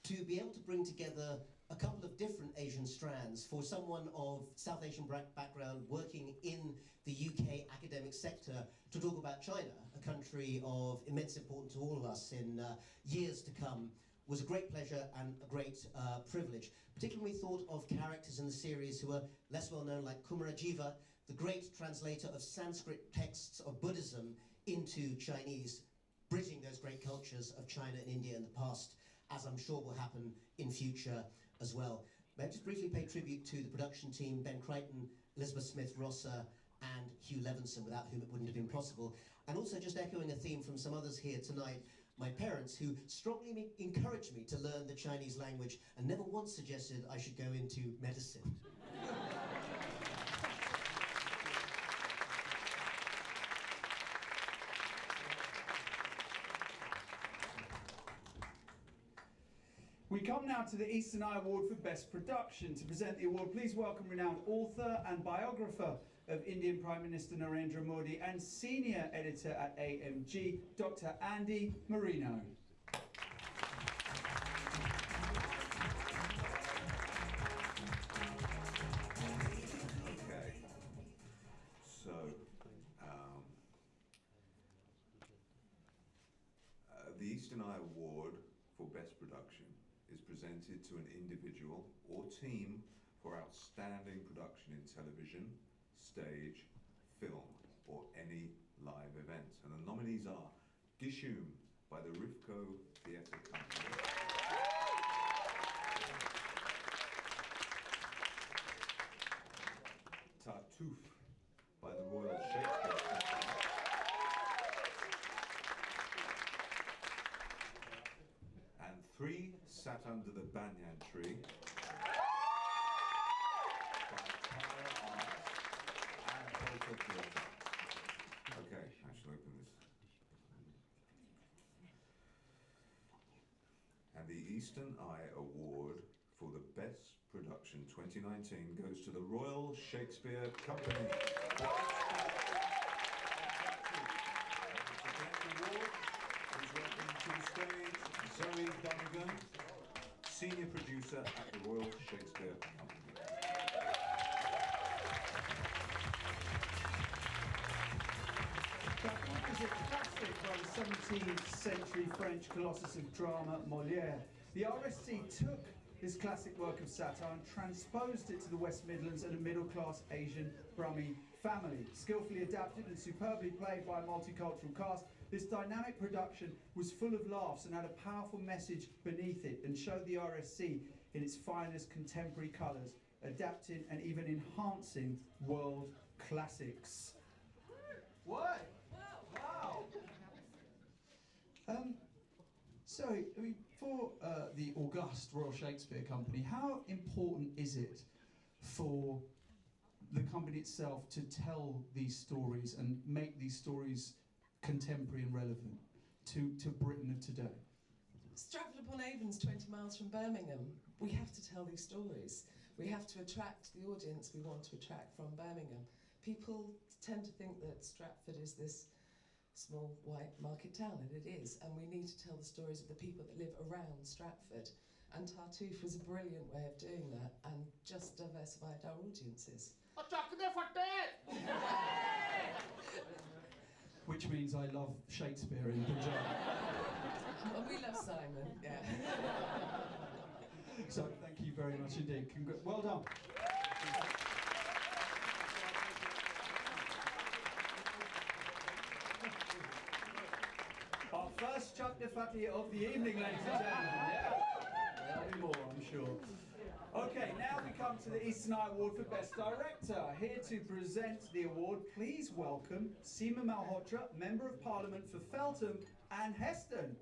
to be able to bring together a couple of different Asian strands for someone of South Asian background working in the UK academic sector to talk about China, a country of immense importance to all of us in years to come, was a great pleasure and a great privilege. Particularly when we thought of characters in the series who are less well known, like Kumarajiva, the great translator of Sanskrit texts of Buddhism into Chinese, bridging those great cultures of China and India in the past, as I'm sure will happen in future as well. May I just briefly pay tribute to the production team, Ben Crichton, Elizabeth Smith-Rosser, and Hugh Levinson, without whom it wouldn't have been possible. And also just echoing a theme from some others here tonight, my parents, who strongly encouraged me to learn the Chinese language and never once suggested I should go into medicine. We come now to the Eastern Eye Award for Best Production. To present the award, please welcome renowned author and biographer of Indian Prime Minister Narendra Modi and senior editor at AMG, Dr. Andy Marino. Okay, so the Eastern Eye Award for Best Production is presented to an individual or team for outstanding production in television, stage, film, or any live event. And the nominees are Dishoom by the Rivco Theatre Company, Tartuffe by the Royal Shakespeare Company, 3 Sat Under the Banyan Tree by Tara Arts and Polka Theatre. Okay, I shall open this. And the Eastern Eye Award for the Best Production 2019 goes to the Royal Shakespeare Company. The award is welcome to the stage Zoe Donegan, Senior Producer at the Royal Shakespeare Company. That book is a classic by the 17th century French colossus of drama, Molière. The RSC took this classic work of satire and transposed it to the West Midlands and a middle-class Asian Brummie family. Skillfully adapted and superbly played by a multicultural cast, this dynamic production was full of laughs and had a powerful message beneath it and showed the RSC in its finest contemporary colours, adapting and even enhancing world classics. What? Wow! So, I mean, for the august Royal Shakespeare Company, how important is it for the company itself to tell these stories and make these stories contemporary and relevant to Britain of today? Stratford-upon-Avon's 20 miles from Birmingham. We have to tell these stories. We have to attract the audience we want to attract from Birmingham. People tend to think that Stratford is this small white market town, and it is, and we need to tell the stories of the people that live around Stratford, and Tartuffe was a brilliant way of doing that and just diversified our audiences. Which means I love Shakespeare in Punjab. Well, we love Simon, yeah. So thank you very much indeed. Well done. Our first chapter fatty of the evening, ladies and gentlemen. Yeah. There'll be more, I'm sure. Okay, now we come to the Eastern Eye Award for Best Director. Here to present the award, please welcome Seema Malhotra, Member of Parliament for Feltham and Heston.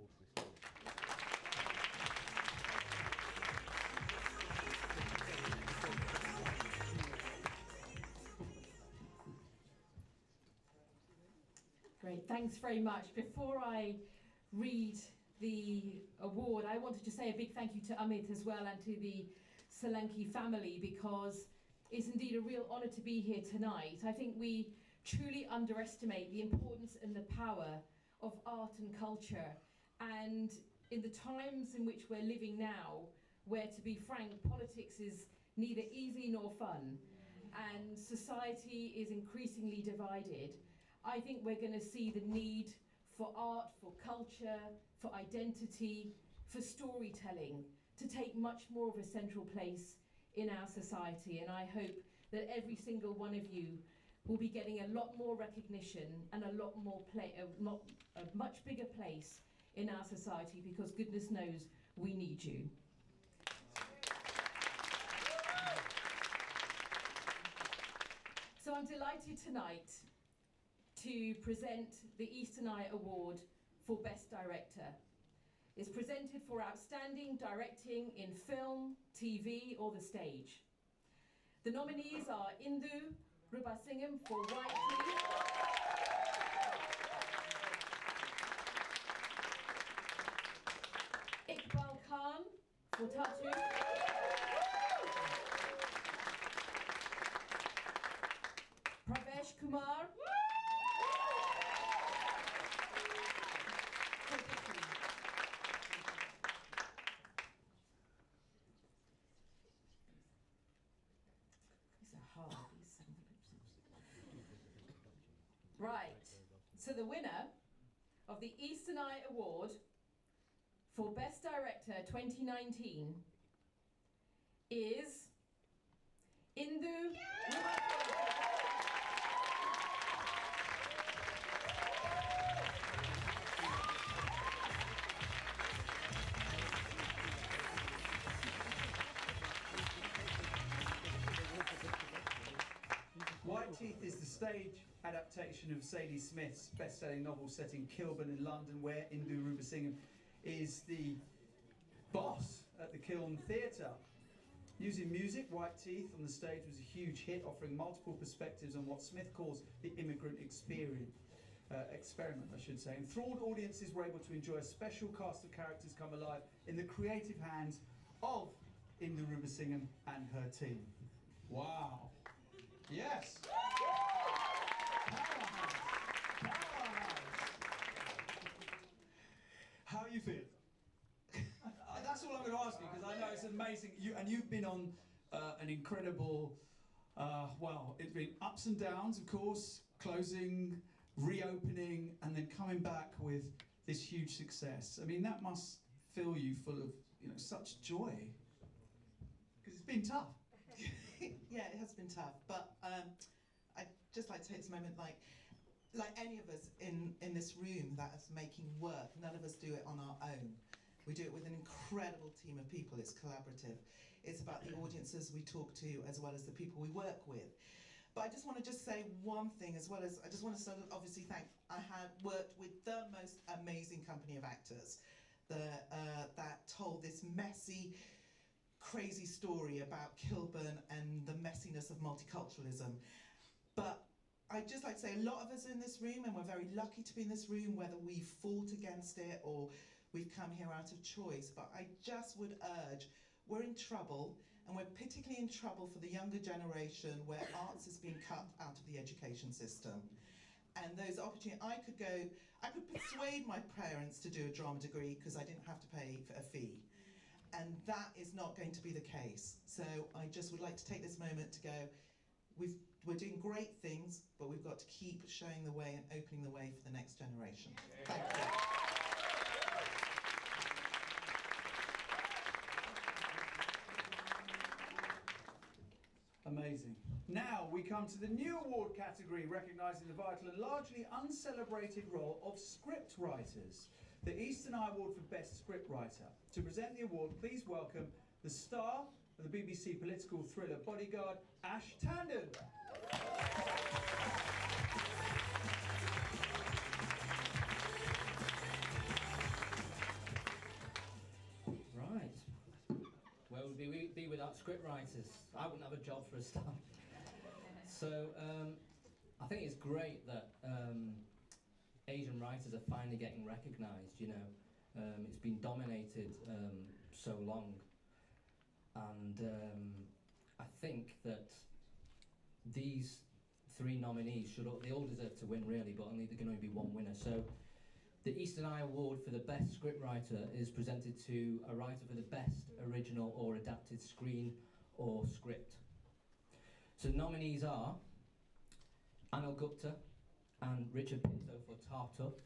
Great, thanks very much. Before I read the award, I wanted to say a big thank you to Amit as well and to the Solanki family, because it's indeed a real honour to be here tonight. I think we truly underestimate the importance and the power of art and culture, and in the times in which we're living now, where, to be frank, politics is neither easy nor fun, and society is increasingly divided, I think we're going to see the need for art, for culture, for identity, for storytelling to take much more of a central place in our society. And I hope that every single one of you will be getting a lot more recognition and a lot more a much bigger place in our society, because goodness knows we need you. So I'm delighted tonight to present the Eastern Eye Award for Best Director. It's presented for outstanding directing in film, TV or the stage. The nominees are Indu Rubasingham for White Teeth, Iqbal Khan for Tartuffe, Pravesh Kumar Right, so the winner of the Eastern Eye Award for Best Director 2019 is Indu. White Teeth is the stage adaptation of Sadie Smith's best-selling novel set in Kilburn in London, where Indu Rubasingham is the Boss at the Kiln Theatre. Using music, White Teeth on the stage was a huge hit, offering multiple perspectives on what Smith calls the immigrant experiment, I should say. Enthralled audiences were able to enjoy a special cast of characters come alive in the creative hands of Inda Rubersingen and her team. Wow. Yes. Powerhouse. Powerhouse. How you feel? That's all I'm going to ask you, because I know it's amazing. You've been on an incredible, well, it's been ups and downs, of course, closing, reopening, and then coming back with this huge success. I mean, that must fill you full of, such joy, because it's been tough. Yeah, it has been tough, but I'd just like to take this moment, like any of us in this room that is making work, none of us do it on our own. We do it with an incredible team of people. It's collaborative. It's about the audiences we talk to as well as the people we work with. But I just want to say one thing, as well as I just want to obviously thank, I had worked with the most amazing company of actors that told this messy, crazy story about Kilburn and the messiness of multiculturalism. But I'd just like to say a lot of us are in this room, and we're very lucky to be in this room, whether we fought against it or we've come here out of choice. But I just would urge, we're in trouble, and we're particularly in trouble for the younger generation where arts is being cut out of the education system. And those opportunities, I could persuade my parents to do a drama degree because I didn't have to pay for a fee. And that is not going to be the case. So I just would like to take this moment to go, we're doing great things, but we've got to keep showing the way and opening the way for the next generation. Thank you. Amazing. Now we come to the new award category, recognising the vital and largely uncelebrated role of script writers. The Eastern Eye Award for Best Script Writer. To present the award, please welcome the star of the BBC political thriller Bodyguard, Ash Tandon. Right. Where would we be without script writers? I wouldn't have a job for a start. So I think it's great that Asian writers are finally getting recognised. It's been dominated so long, and I think that these three nominees they all deserve to win, really, but only there can only be one winner. So the Eastern Eye Award for the Best Scriptwriter is presented to a writer for the best original or adapted screen or script. So the nominees are Anil Gupta and Richard Pinto for Tartuffe,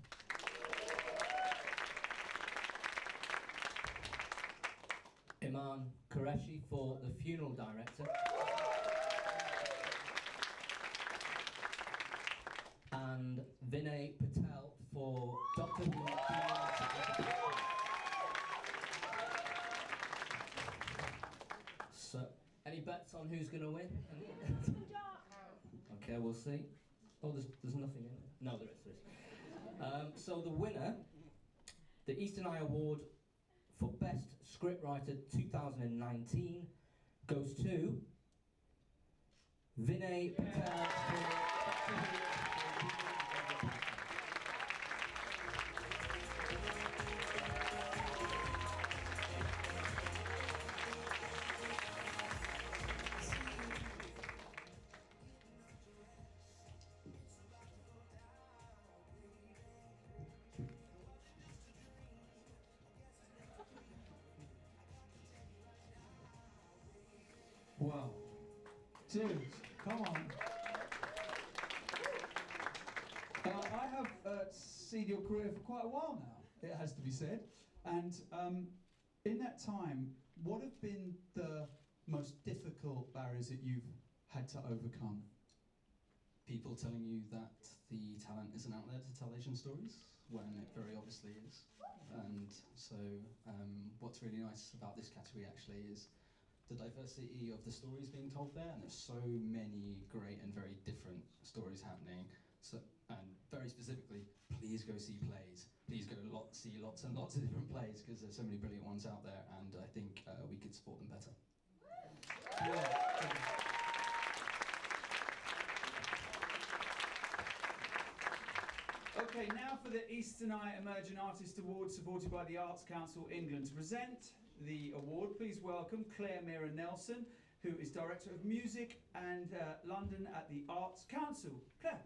Iman Qureshi for The Funeral Director, and Vinay Patel for Doctor Who. So, any bets on who's going to win? Okay, we'll see. Oh, there's nothing in it. No, there is. So the winner, the Eastern Eye Award for Best Scriptwriter 2019 goes to Vinay Patel for Doctor Who. Wow. Dude, come on. I have seen your career for quite a while now, it has to be said. And in that time, what have been the most difficult barriers that you've had to overcome? People telling you that the talent isn't out there to tell Asian stories, when it very obviously is. And so what's really nice about this category actually is the diversity of the stories being told there, and there's so many great and very different stories happening. So And very specifically, please go see plays. Please go see lots and lots of different plays, because there's so many brilliant ones out there, and I think we could support them better. Okay, now for the Eastern Eye Emerging Artist Award, supported by the Arts Council England. To present the award, please welcome Claire Mira Nelson, who is Director of Music and London at the Arts Council. Claire.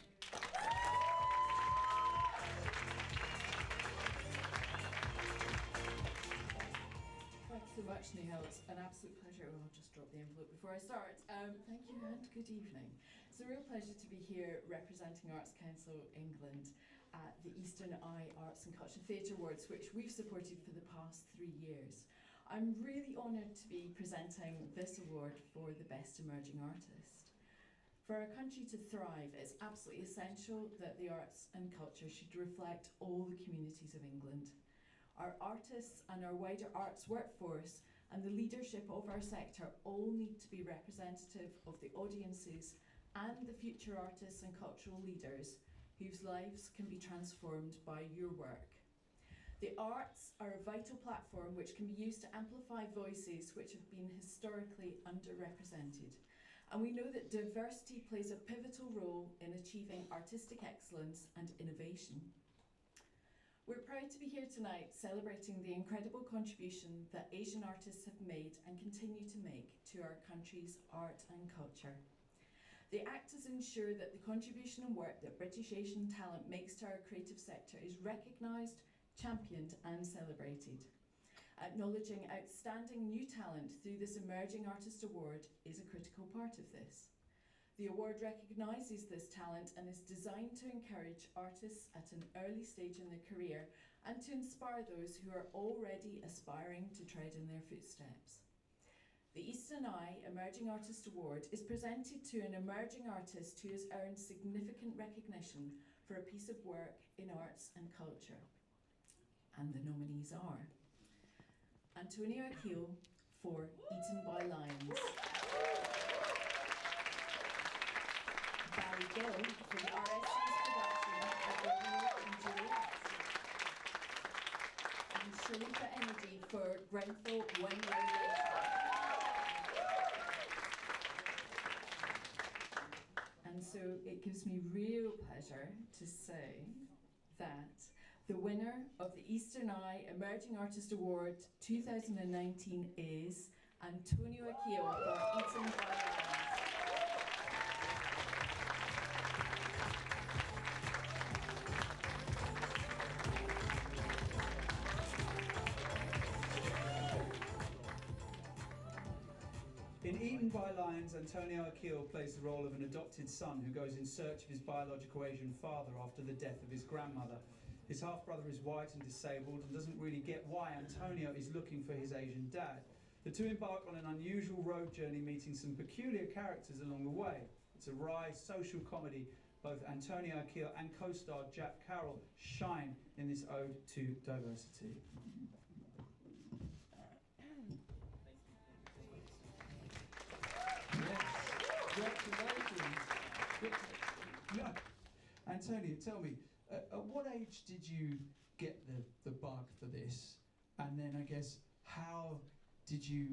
Thanks so much, Nihal. It's an absolute pleasure. Oh, I'll just drop the envelope before I start. Thank you and good evening. It's a real pleasure to be here representing Arts Council England at the Eastern Eye Arts and Culture Theatre Awards, which we've supported for the past 3 years. I'm really honoured to be presenting this award for the Best Emerging Artist. For our country to thrive, it's absolutely essential that the arts and culture should reflect all the communities of England. Our artists and our wider arts workforce and the leadership of our sector all need to be representative of the audiences and the future artists and cultural leaders whose lives can be transformed by your work. The arts are a vital platform which can be used to amplify voices which have been historically underrepresented. And we know that diversity plays a pivotal role in achieving artistic excellence and innovation. We're proud to be here tonight celebrating the incredible contribution that Asian artists have made and continue to make to our country's art and culture. The ACTAs ensure that the contribution and work that British Asian talent makes to our creative sector is recognised, championed and celebrated. Acknowledging outstanding new talent through this Emerging Artist Award is a critical part of this. The award recognises this talent and is designed to encourage artists at an early stage in their career and to inspire those who are already aspiring to tread in their footsteps. The Eastern Eye Emerging Artist Award is presented to an emerging artist who has earned significant recognition for a piece of work in arts and culture. And the nominees are Antonio Akil for Eaten by Lions, Barry Gill for the RSC's production of Romeo and Juliet, and Sharifa Energy for Grenfell When We're Later. And so it gives me real pleasure to say that the winner of the Eastern Eye Emerging Artist Award 2019 is Antonio Akil for Eaten by Lions. In Eaten by Lions, Antonio Akil plays the role of an adopted son who goes in search of his biological Asian father after the death of his grandmother. His half-brother is white and disabled and doesn't really get why Antonio is looking for his Asian dad. The two embark on an unusual road journey, meeting some peculiar characters along the way. It's a wry social comedy. Both Antonio Akil and co-star Jack Carroll shine in this ode to diversity. Yeah. Antonio, tell me, at what age did you get the bug for this? And then I guess, how did you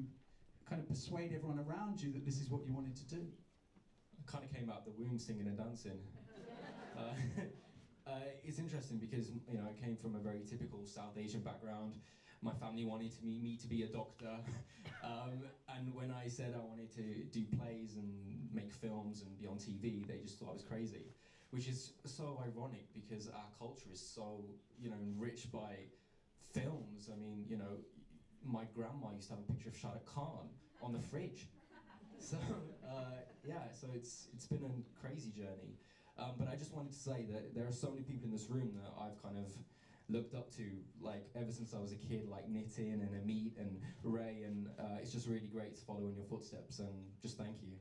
kind of persuade everyone around you that this is what you wanted to do? I kind of came out the womb singing and dancing. It's interesting because, you know, I came from a very typical South Asian background. My family wanted me to be a doctor. And when I said I wanted to do plays and make films and be on TV, they just thought I was crazy. Which is so ironic because our culture is so, you know, enriched by films. I mean, you know, my grandma used to have a picture of Shah Rukh Khan on the fridge. So, yeah, so it's been a crazy journey. But I just wanted to say that there are so many people in this room that I've kind of looked up to, like, ever since I was a kid, like Nitin and Amit and Ray, and it's just really great to follow in your footsteps, and just thank you.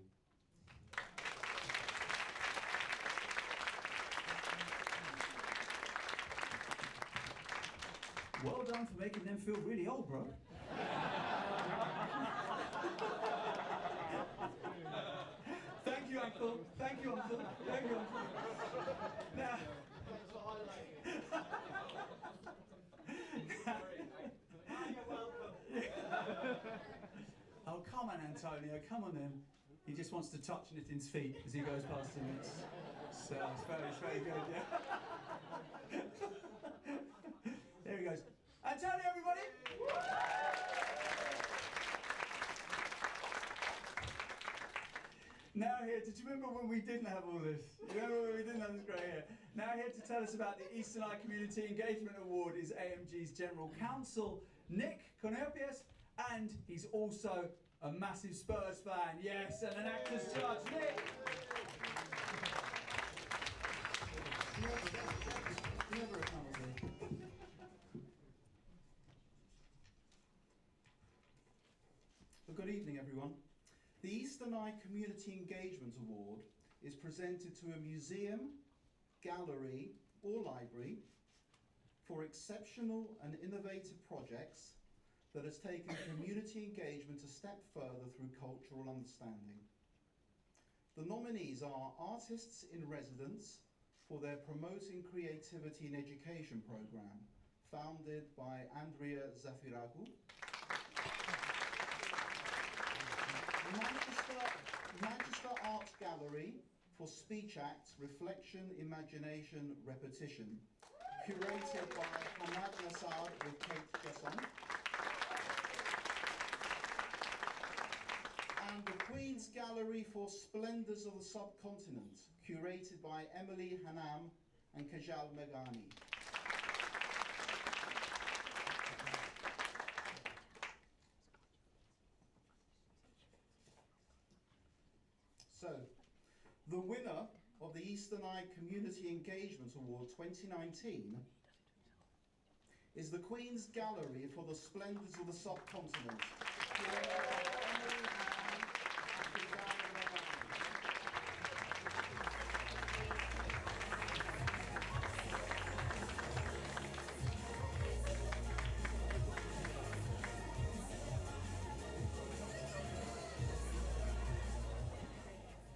Well done for making them feel really old, bro. Thank you, Uncle. Thank you, Uncle. Thank you, Uncle. Now, oh, come on, Antonio, come on then. He just wants to touch Nitin's feet as he goes past him. It's very good, yeah. There he goes. Antonio, everybody! Now here, did you remember when we didn't have all this? You remember when we didn't have this grey hair? Now here to tell us about the Eastern Eye Community Engagement Award is AMG's General Counsel, Nick Konopias, and he's also a massive Spurs fan, yes, and an actor's judge. Nick! Never a penalty. Well, good evening, everyone. The Eastern Eye Community Engagement Award is presented to a museum, gallery, or library for exceptional and innovative projects that has taken community engagement a step further through cultural understanding. The nominees are Artists in Residence for their Promoting Creativity in Education programme, founded by Andrea Zafiragu. Manchester Art Gallery for Speech Acts, Reflection, Imagination, Repetition, curated by Hamad Nassar with Kate Jesson. And the Queen's Gallery for Splendours of the Subcontinent, curated by Emily Hanam and Kajal Meghani. So, the winner of the Eastern Eye Community Engagement Award 2019 is the Queen's Gallery for the Splendours of the Subcontinent.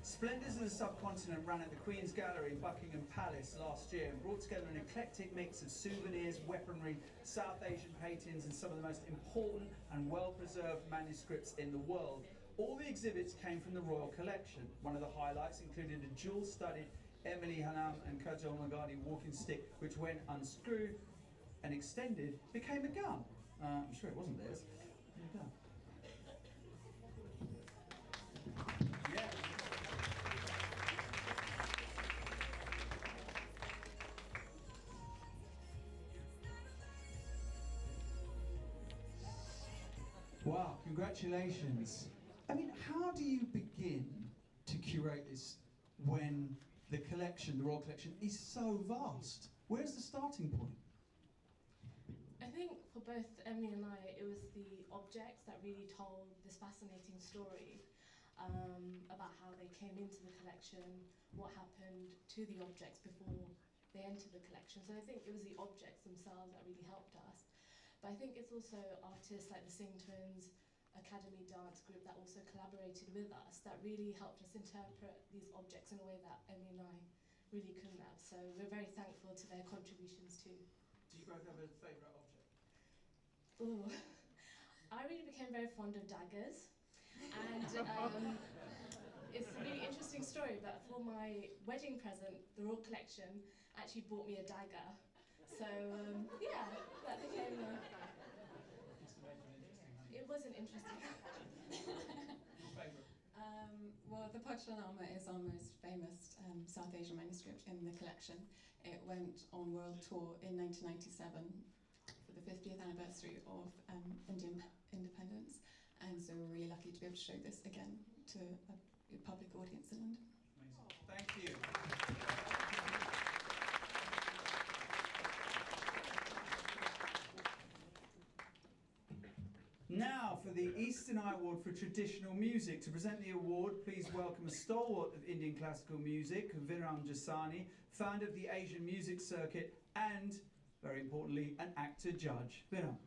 Splendours of the Subcontinent ran at the Queen's Gallery in Buckingham Palace last year and brought together an eclectic mix of souvenirs, weaponry, South Asian paintings and some of the most important and well-preserved manuscripts in the world. All the exhibits came from the Royal Collection. One of the highlights included a jewel-studded Emily Hanam and Kajal Meghani walking stick, which when unscrewed and extended became a gun. I'm sure it wasn't theirs. There you go. Wow, congratulations. I mean, how do you begin to curate this when the collection, the Royal Collection, is so vast? Where's the starting point? I think for both Emily and I, it was the objects that really told this fascinating story about how they came into the collection, what happened to the objects before they entered the collection. So I think it was the objects themselves that really helped us. But I think it's also artists like the Singh Twins Academy Dance Group that also collaborated with us that really helped us interpret these objects in a way that Emily and I really couldn't have. So we're very thankful to their contributions too. Do you both have a favourite object? Ooh, I really became very fond of daggers. And it's a really interesting story, but for my wedding present, the Royal Collection actually bought me a dagger. So, yeah, that became it was an interesting Well, the Pachanama is our most famous South Asian manuscript in the collection. It went on world tour in 1997 for the 50th anniversary of Indian independence, and so we're really lucky to be able to show this again to a public audience in London. Amazing. Thank you. Now for the Eastern Eye Award for Traditional Music. To present the award, please welcome a stalwart of Indian classical music, Viram Jasani, founder of the Asian music circuit and, very importantly, an actor judge. Viram.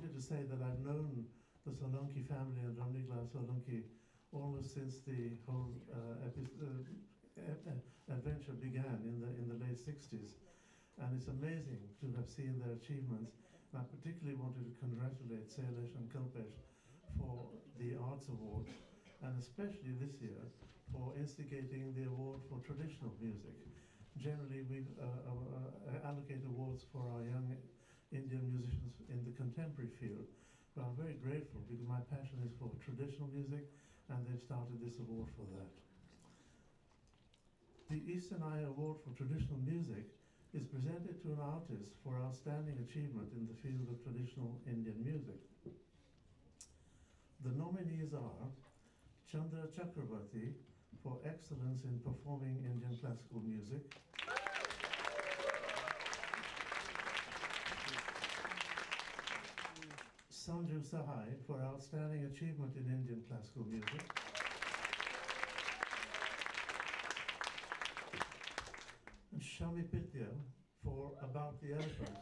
wanted to say that I've known the Solanki family and Ramnikla Solanki almost since the whole adventure began in the late 60s. And it's amazing to have seen their achievements. And I particularly wanted to congratulate Sailesh and Kalpesh for the Arts Award, and especially this year for instigating the award for traditional music. Generally, we allocate awards for our young Indian musicians in the contemporary field. But I'm very grateful because my passion is for traditional music, and they've started this award for that. The Eastern Eye Award for Traditional Music is presented to an artist for outstanding achievement in the field of traditional Indian music. The nominees are Chandra Chakravarti for excellence in performing Indian classical music, Sanju Sahai for outstanding achievement in Indian classical music, and Shami Pitya for About the Elephant.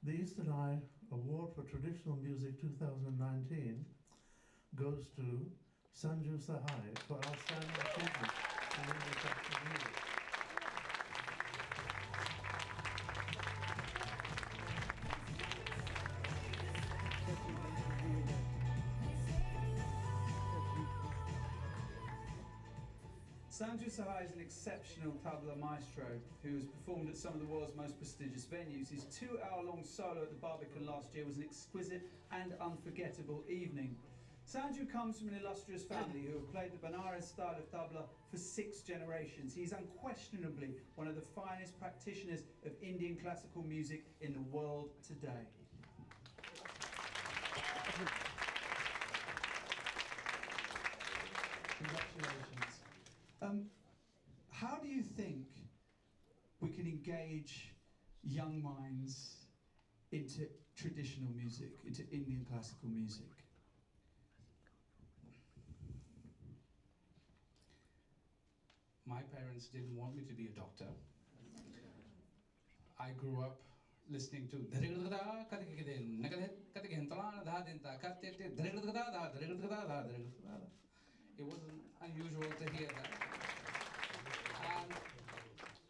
The Eastern Eye Award for Traditional Music 2019 goes to Sanju Sahai for outstanding achievement in Indian classical music. Sanju Sahai is an exceptional tabla maestro who has performed at some of the world's most prestigious venues. His 2-hour-long solo at the Barbican last year was an exquisite and unforgettable evening. Sanju comes from an illustrious family who have played the Banaras style of tabla for 6 generations. He's unquestionably one of the finest practitioners of Indian classical music in the world today. Congratulations. How do you think we can engage young minds into traditional music, into Indian classical music? My parents didn't want me to be a doctor. I grew up listening to it wasn't unusual to hear that. And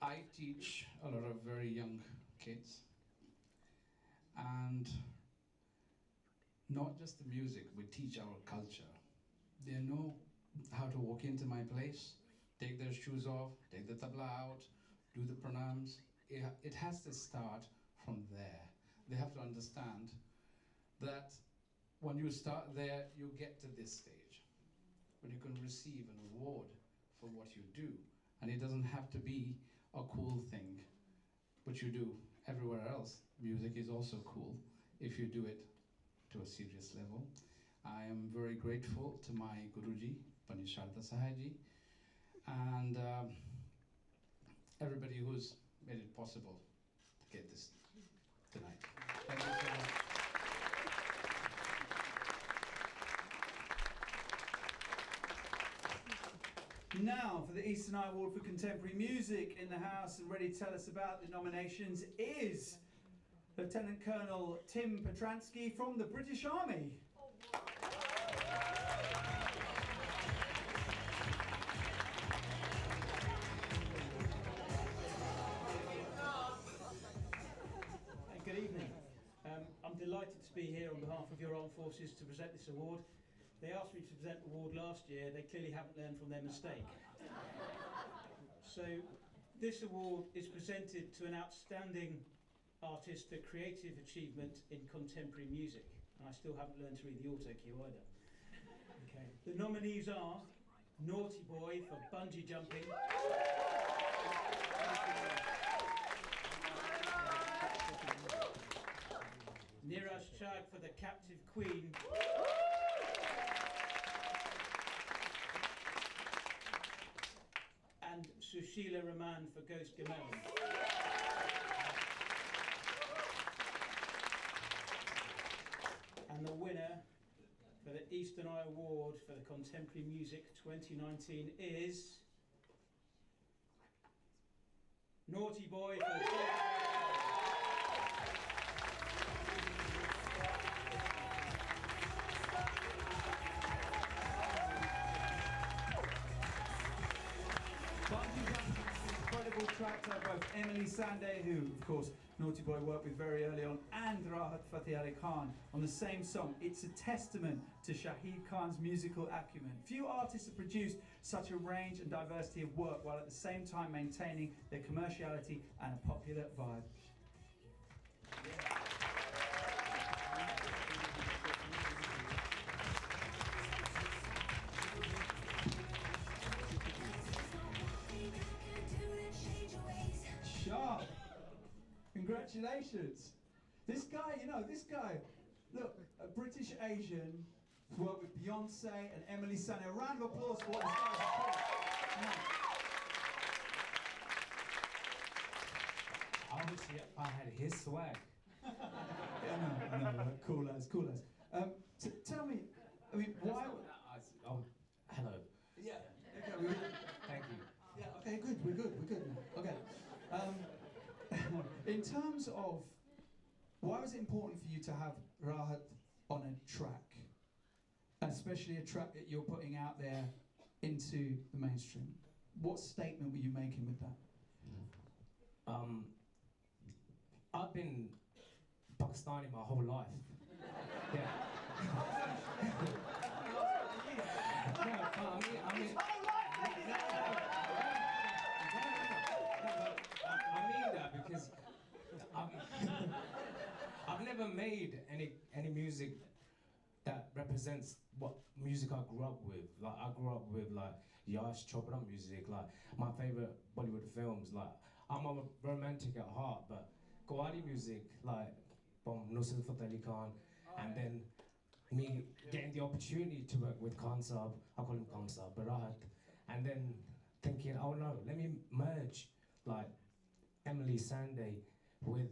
I teach a lot of very young kids. And not just the music, we teach our culture. They know how to walk into my place, take their shoes off, take the tabla out, do the pranams. It has to start from there. They have to understand that when you start there, you get to this stage, when you can receive an award for what you do. And it doesn't have to be a cool thing, which you do everywhere else. Music is also cool if you do it to a serious level. I am very grateful to my Guruji, Pandit Sharda Sahaji, and everybody who's made it possible to get this tonight. Thank you so much. Now, for the Eastern Eye Award for Contemporary Music in the house, and ready to tell us about the nominations is Lieutenant Colonel Tim Petransky from the British Army. Good evening. I'm delighted to be here on behalf of your armed forces to present this award. They asked me to present the award last year. They clearly haven't learned from their mistake. So this award is presented to an outstanding artist for creative achievement in contemporary music. And I still haven't learned to read the auto cue either. Okay. The nominees are Naughty Boy for bungee jumping, Niraj Chag for the Captive Queen, and Sushila Raman for Ghost Gamelin. And the winner for the Eastern Eye Award for the Contemporary Music 2019 is Naughty Boy for the incredible track by both Emily Sandé, who of course Naughty Boy worked with very early on, and Rahat Fateh Ali Khan on the same song. It's a testament to Shahid Khan's musical acumen. Few artists have produced such a range and diversity of work while at the same time maintaining their commerciality and a popular vibe. Sharp! Congratulations! This guy, look, a British Asian, worked with Beyonce and Emily Sandé. A round of applause for what this guy's doing. I wish I had his swag. I know, cool as. Tell me, I mean, why? Hello. Yeah. Okay. Thank you. Yeah. Okay. Good. We're good now. Okay. In terms of why was it important for you to have Rahat on a track, especially a track that you're putting out there into the mainstream? What statement were you making with that? I've been Pakistani my whole life. Yeah. I mean that because I've never made any music that represents what music I grew up with. Like I grew up with like Yash Chopra music, like my favorite Bollywood films. Like I'm a romantic at heart, but Qawwali music, like from Nusrat Fateh Ali Khan, and then me getting the opportunity to work with Khan Saab, I call him Khan Saab, Rahat, and then thinking, oh no, let me merge like Emily Sandé with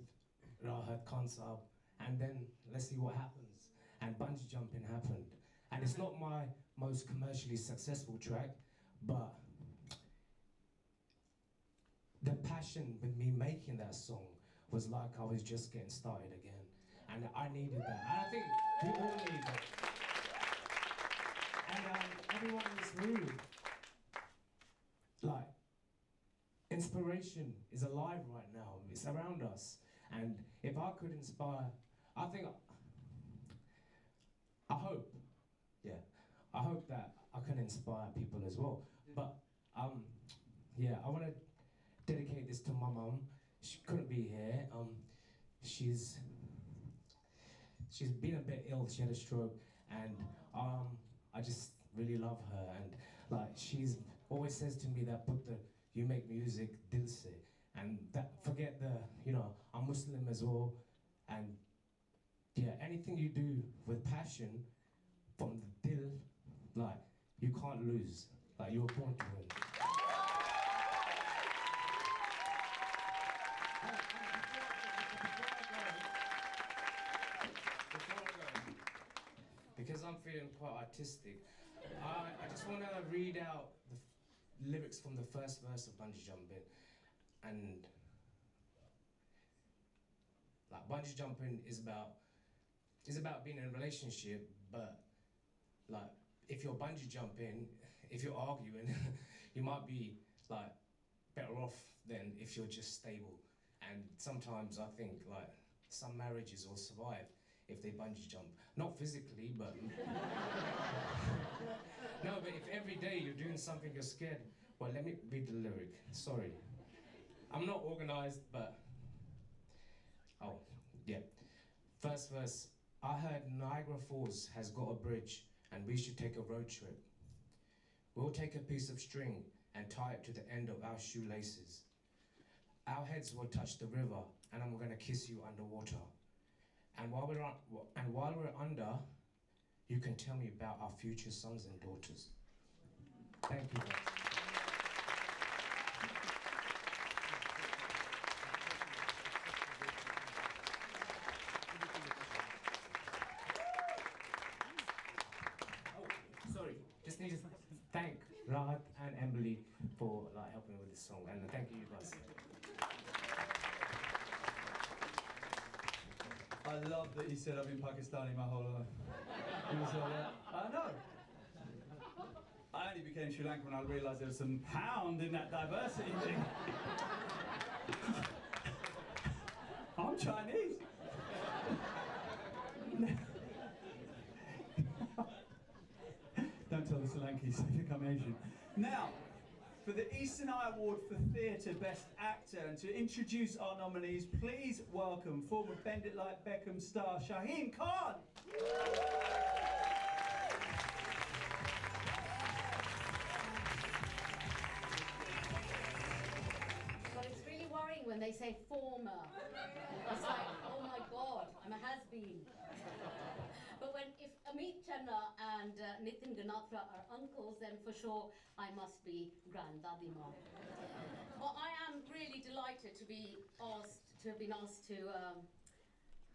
Rahat Khan Saab, and then let's see what happens. And bungee jumping happened, and it's not my most commercially successful track, but the passion with me making that song was like I was just getting started again, and I needed that, and I think we all need it. And everyone in this room, like, inspiration is alive right now. It's around us, and if I could inspire, I hope that I can inspire people as well. But yeah, I want to dedicate this to my mum. She couldn't be here. She's been a bit ill. She had a stroke, and I just really love her. And like she's always says to me that you make music dil se, and that forget I'm Muslim as well, and yeah, anything you do with passion from the dil, like you can't lose. Like you were born to win. Because I'm feeling quite artistic, I just want to read out the lyrics from the first verse of Bungee Jumping. And like bungee jumping is about being in a relationship, but like if you're bungee jumping, if you're arguing, you might be like better off than if you're just stable. And sometimes I think like some marriages will survive if they bungee jump. Not physically, but no, but if every day you're doing something you're scared, well, let me read the lyric. Sorry. I'm not organized, but oh, yeah. First verse. I heard Niagara Falls has got a bridge and we should take a road trip. We'll take a piece of string and tie it to the end of our shoelaces. Our heads will touch the river and I'm gonna kiss you underwater. And while we're under, you can tell me about our future sons and daughters. Thank you. Rahat and Emily for helping me with this song, and thank you guys. I love that he said I've been Pakistani my whole life. He was like that. I know. I only became Sri Lankan when I realised there was some pound in that diversity thing. I'm Chinese. Don't tell the Sri Lankans, they think I'm Asian. Now, for the Eastern Eye Award for Theatre Best Actor, and to introduce our nominees, please welcome former Bend It Like Beckham star Shaheen Khan. But it's really worrying when they say former. It's like, oh my God, I'm a has-been. But if Amit Channa and Nitin Ganatra are uncles, then for sure I must be Grandadima. Well, I am really delighted to have been asked to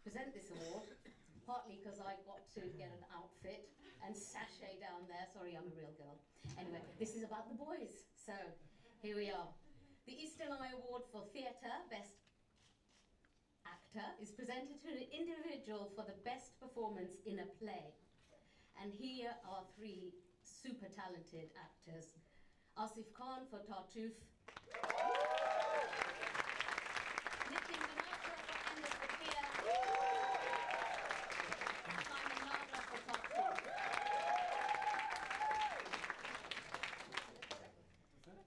present this award, partly because I got to get an outfit and sachet down there. Sorry, I'm a real girl. Anyway, this is about the boys. So here we are. The Eastern Eye Award for Theatre Best Actor is presented to an individual for the best performance in a play. And here are three super talented actors. Asif Khan for Tartuffe, Nitin Ganatra for Endless Affair, Simon Nagra for Tartuffe.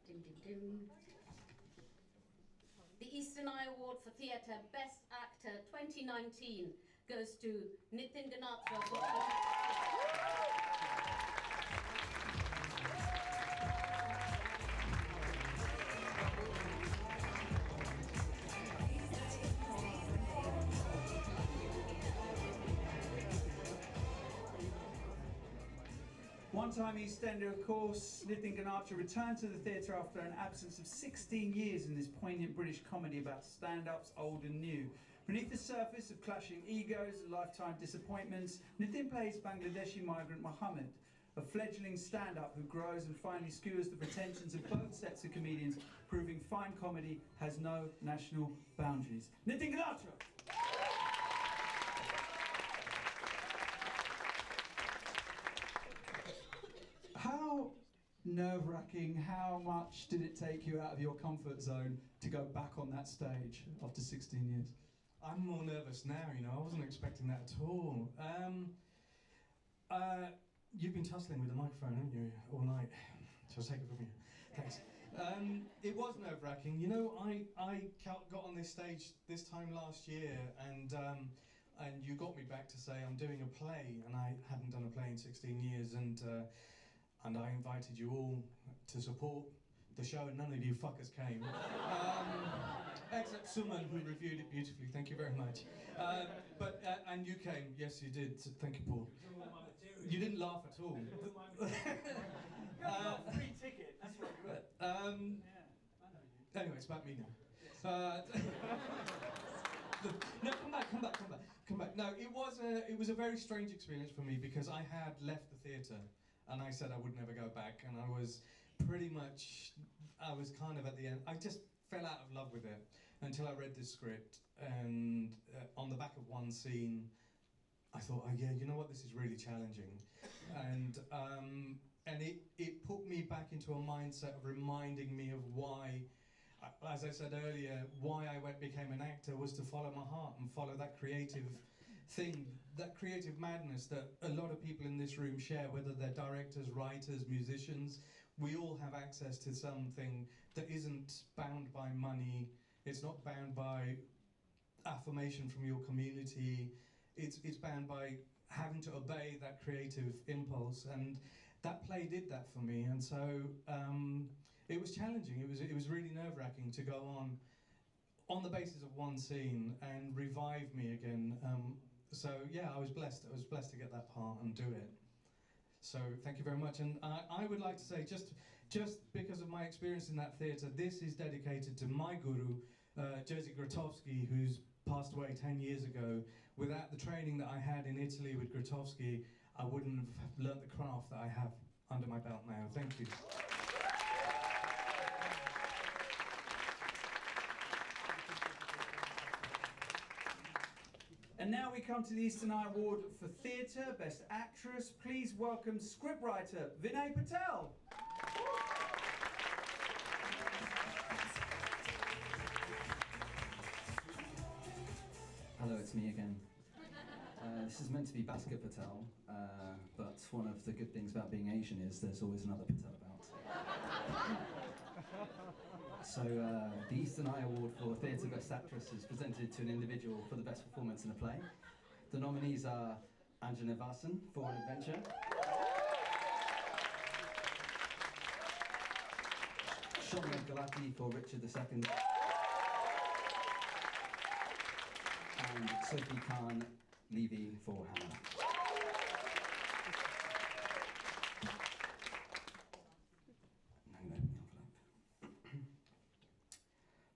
Dim, dim, dim. The Eastern Eye Award for Theatre Best Actor 2019 goes to Nitin Ganatra for One-time EastEnder, of course, Nitin Ganatra returned to the theatre after an absence of 16 years in this poignant British comedy about stand-ups, old and new. Beneath the surface of clashing egos and lifetime disappointments, Nitin plays Bangladeshi migrant Mohammed, a fledgling stand-up who grows and finally skewers the pretensions of both sets of comedians, proving fine comedy has no national boundaries. Nitin Ganatra! How nerve-wracking, how much did it take you out of your comfort zone to go back on that stage after 16 years? I'm more nervous now, you know, I wasn't expecting that at all. You've been tussling with the microphone, haven't you, all night? So I'll take it from you. Thanks. It was nerve-wracking. You know, I got on this stage this time last year, and you got me back to say I'm doing a play, and I hadn't done a play in 16 years, and I invited you all to support the show, and none of you fuckers came. Except Suman, who reviewed it beautifully. Thank you very much. And you came. Yes, you did. So thank you, Paul. You didn't laugh at all. Free ticket. That's what you were. Anyway, it's about me now. No, come back. No, it was a very strange experience for me because I had left the theatre and I said I would never go back, and I was kind of at the end. I just fell out of love with it until I read this script, and on the back of one scene, I thought, oh yeah, you know what, this is really challenging, and it put me back into a mindset of reminding me of why, as I said earlier, why I became an actor was to follow my heart and follow that creative thing, that creative madness that a lot of people in this room share, whether they're directors, writers, musicians. We all have access to something that isn't bound by money, it's not bound by affirmation from your community, it's bound by having to obey that creative impulse, and that play did that for me, and so it was challenging, it was really nerve-wracking to go on the basis of one scene and revive me again. So yeah, I was blessed to get that part and do it. So thank you very much, and I would like to say, just because of my experience in that theatre, this is dedicated to my guru, Jerzy Grotowski, who's passed away 10 years ago. Without the training that I had in Italy with Grotowski, I wouldn't have learnt the craft that I have under my belt now. Thank you. And now we come to the Eastern Eye Award for Theatre, Best Actress. Please welcome scriptwriter Vinay Patel. Hello, it's me again. This is meant to be Bhaskar Patel, but one of the good things about being Asian is there's always another Patel about. So the Eastern Eye Award for Theatre Best Actress is presented to an individual for the best performance in a play. The nominees are Anjana Vasan for An Adventure, Shomya Gulati for Richard II, and Sophie Khan Levy for Hannah.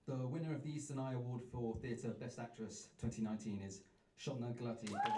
The winner of the Eastern Eye Award for Theatre Best Actress 2019 is Shomya Gulati for Richard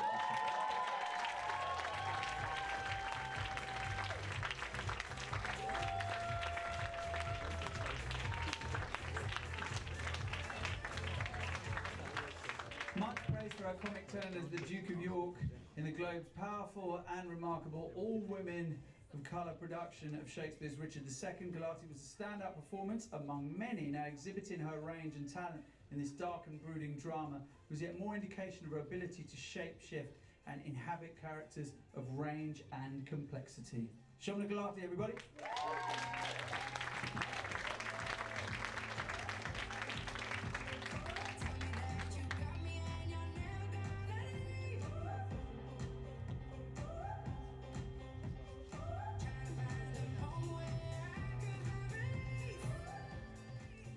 II. Much praise for our comic turn as the Duke of York in the Globe's powerful and remarkable all-women of colour production of Shakespeare's Richard II. Gulati was a standout performance among many, now exhibiting her range and talent in this dark and brooding drama was yet more indication of her ability to shape-shift and inhabit characters of range and complexity. Shomya Gulati, everybody.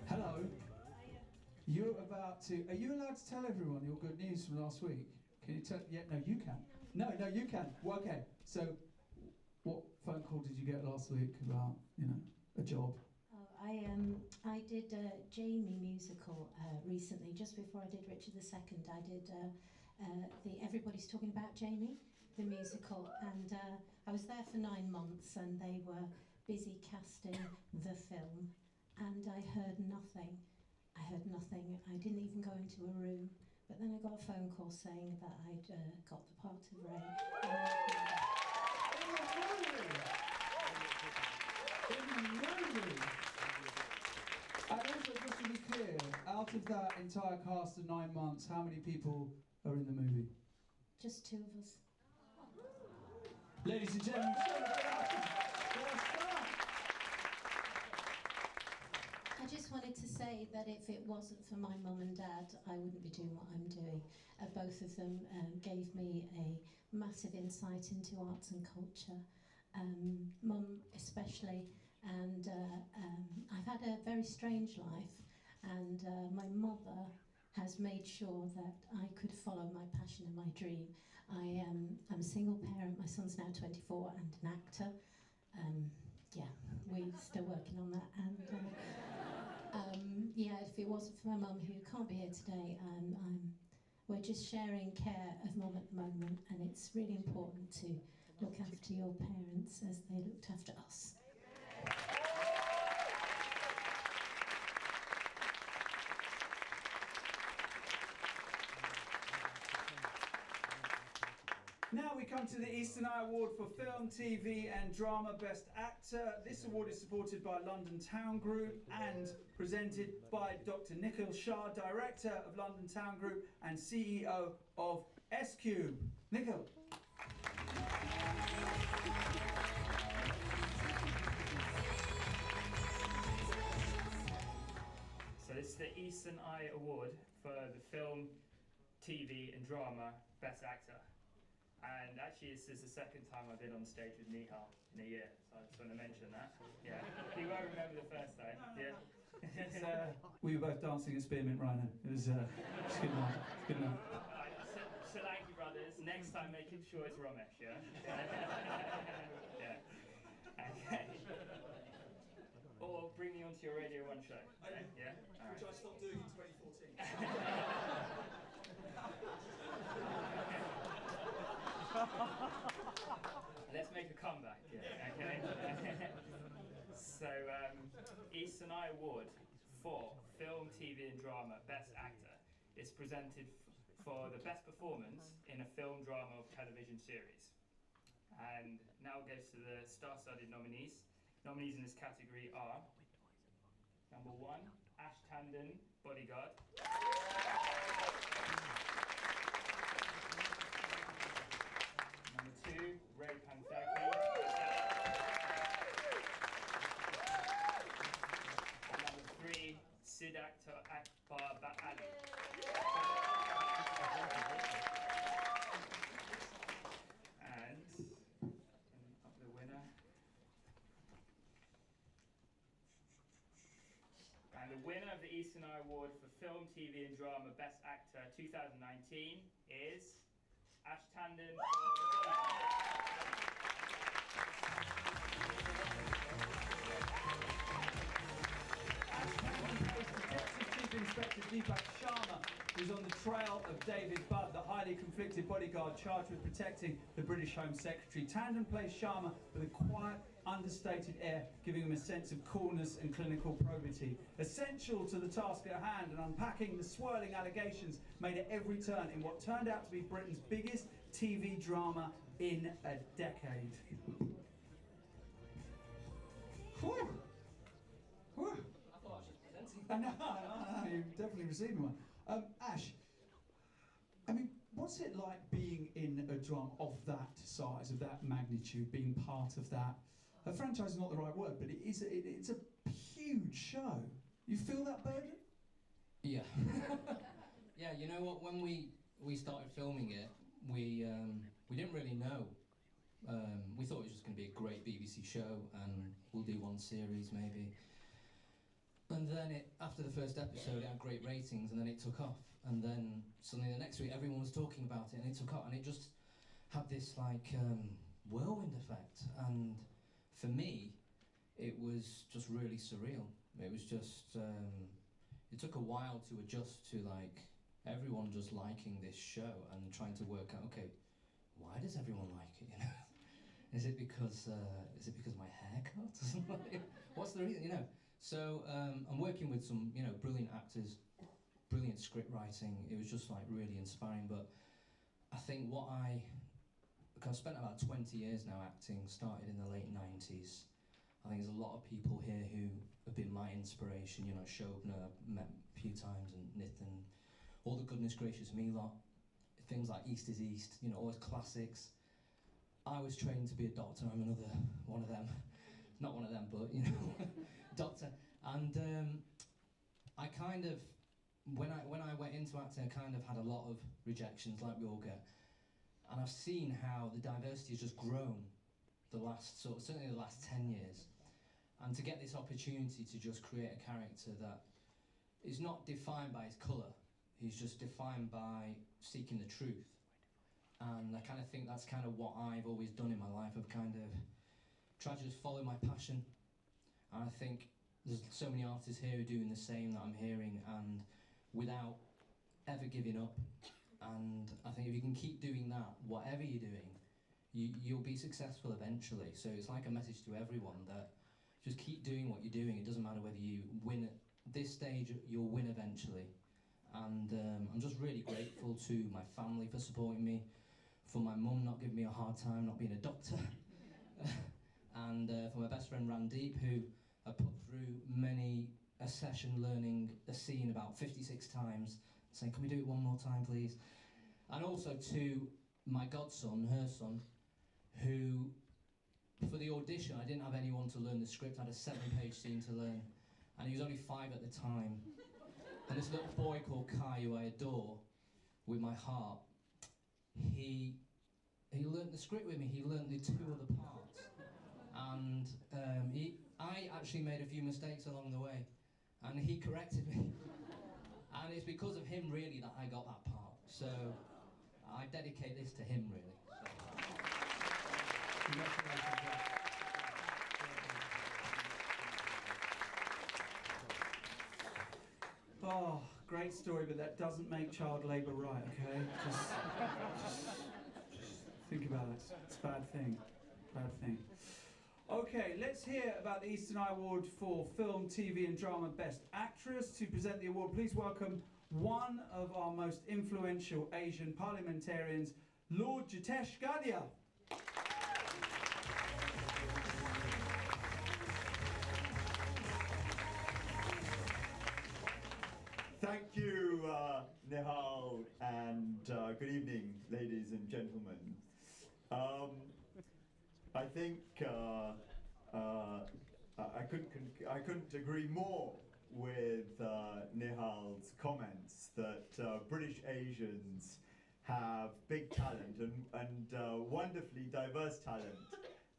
Hello. You're about to. Are you allowed to tell everyone your good news from last week? Can you tell? Yeah, no, you can. No, you can. Well, okay. So, what phone call did you get last week about, a job? I did a Jamie musical recently, just before I did Richard II. I did the Everybody's Talking About Jamie, the musical, and I was there for 9 months, and they were busy casting the film, and I heard nothing. I didn't even go into a room, but then I got a phone call saying that I'd got the part of Ray. And also, just to be clear, out of that entire cast of 9 months, how many people are in the movie? Just 2 of us. Ladies and gentlemen, I just wanted to say that if it wasn't for my mum and dad, I wouldn't be doing what I'm doing. Both of them gave me a massive insight into arts and culture. Mum especially, and I've had a very strange life, and my mother has made sure that I could follow my passion and my dream. I'm a single parent, my son's now 24 and an actor. Yeah, we're still working on that, and yeah, if it wasn't for my mum, who can't be here today, we're just sharing care of mum at the moment, and it's really important to look after your parents as they looked after us. Now we come to the Eastern Eye Award for Film, TV and Drama Best Actor. This award is supported by London Town Group and presented by Dr. Nikhil Shah, Director of London Town Group and CEO of S-Cube. Nikhil. So this is the Eastern Eye Award for the Film, TV and Drama Best Actor. And actually, this is the second time I've been on stage with Nihal in a year, so I just want to mention that. Yeah, he won't remember the first time. Yeah. We were both dancing at Spearmint Rhino. It was good night. Good night. Solanki brothers. Next time, make sure it's Ramesh. Yeah. Yeah. Okay. Or bring me onto your Radio 1 show. Yeah. All right. Which I stopped doing in 2014. Let's make a comeback, yeah, okay? So, Eastern Eye Award for Film, TV and Drama Best Actor is presented for the best performance in a film, drama, or television series. And now it goes to the star-studded nominees. Nominees in this category are number 1, Ash Tandon, Bodyguard. Number 2, Ray Pansaki. And number 3, Siddhartha Akbar Ali. And up the winner. And the winner of the Eastern Eye Award for Film, TV and Drama Best Actor 2019 is Ash Tandon for The Chief Inspector Deepak Sharma, who's on the trail of David Budd, the highly conflicted bodyguard charged with protecting the British Home Secretary. Tandon plays Sharma with a quiet, understated air, giving him a sense of coolness and clinical probity. Essential to the task at hand and unpacking the swirling allegations made at every turn in what turned out to be Britain's biggest TV drama in a decade. Whew. Whew. I thought I was just presenting. No, you're definitely receiving one. Ash, I mean, what's it like being in a drama of that size, of that magnitude, being part of that? A franchise is not the right word, but it's a huge show. You feel that burden? Yeah. Yeah, you know what, when we started filming it, we didn't really know. We thought it was just going to be a great BBC show and we'll do one series maybe. And then after the first episode it had great ratings and then it took off. And then suddenly the next week everyone was talking about it and it took off and it just had this like whirlwind effect. And for me, it was just really surreal. It was just, it took a while to adjust to like everyone just liking this show and trying to work out, okay, why does everyone like it, you know? Is it because my haircut or something? What's the reason, you know? So I'm working with some, you know, brilliant actors, brilliant script writing. It was just like really inspiring. But I think because I've spent about 20 years now acting, started in the late 90s. I think there's a lot of people here who have been my inspiration. You know, Shobna, met a few times, and Nathan, all the Goodness Gracious Me lot. Things like East is East, you know, always classics. I was trained to be a doctor. I'm another one of them. Not one of them, but, you know, doctor. And I kind of, when I went into acting, I kind of had a lot of rejections, like we all get. And I've seen how the diversity has just grown certainly the last 10 years. And to get this opportunity to just create a character that is not defined by his colour, he's just defined by seeking the truth. And I kind of think that's kind of what I've always done in my life. I've kind of tried to just follow my passion. And I think there's so many artists here who are doing the same that I'm hearing, and without ever giving up. And I think if you can keep doing that, whatever you're doing, you'll be successful eventually. So it's like a message to everyone that just keep doing what you're doing. It doesn't matter whether you win at this stage, you'll win eventually. And I'm just really grateful to my family for supporting me, for my mum not giving me a hard time not being a doctor, and for my best friend Randeep, who I put through many a session learning a scene about 56 times, saying, can we do it one more time please? And also to my godson, her son, who for the audition I didn't have anyone to learn the script. I had a 7-page scene to learn and he was only 5 at the time. And this little boy called Kai, who I adore with my heart, he learnt the script with me. He learnt the 2 other parts. And I actually made a few mistakes along the way, and he corrected me. And it's because of him, really, that I got that part. So I dedicate this to him, really. Congratulations. Oh, great story, but that doesn't make child labour right, okay? Just think about it. It's a bad thing. Bad thing. Okay, let's hear about the Eastern Eye Award for Film, TV and Drama Best Actress. To present the award, please welcome one of our most influential Asian parliamentarians, Lord Jitesh Gadia. Thank you, Nihal, and good evening, ladies and gentlemen. I think I couldn't agree more with Nihal's comments that British Asians have big talent and wonderfully diverse talent,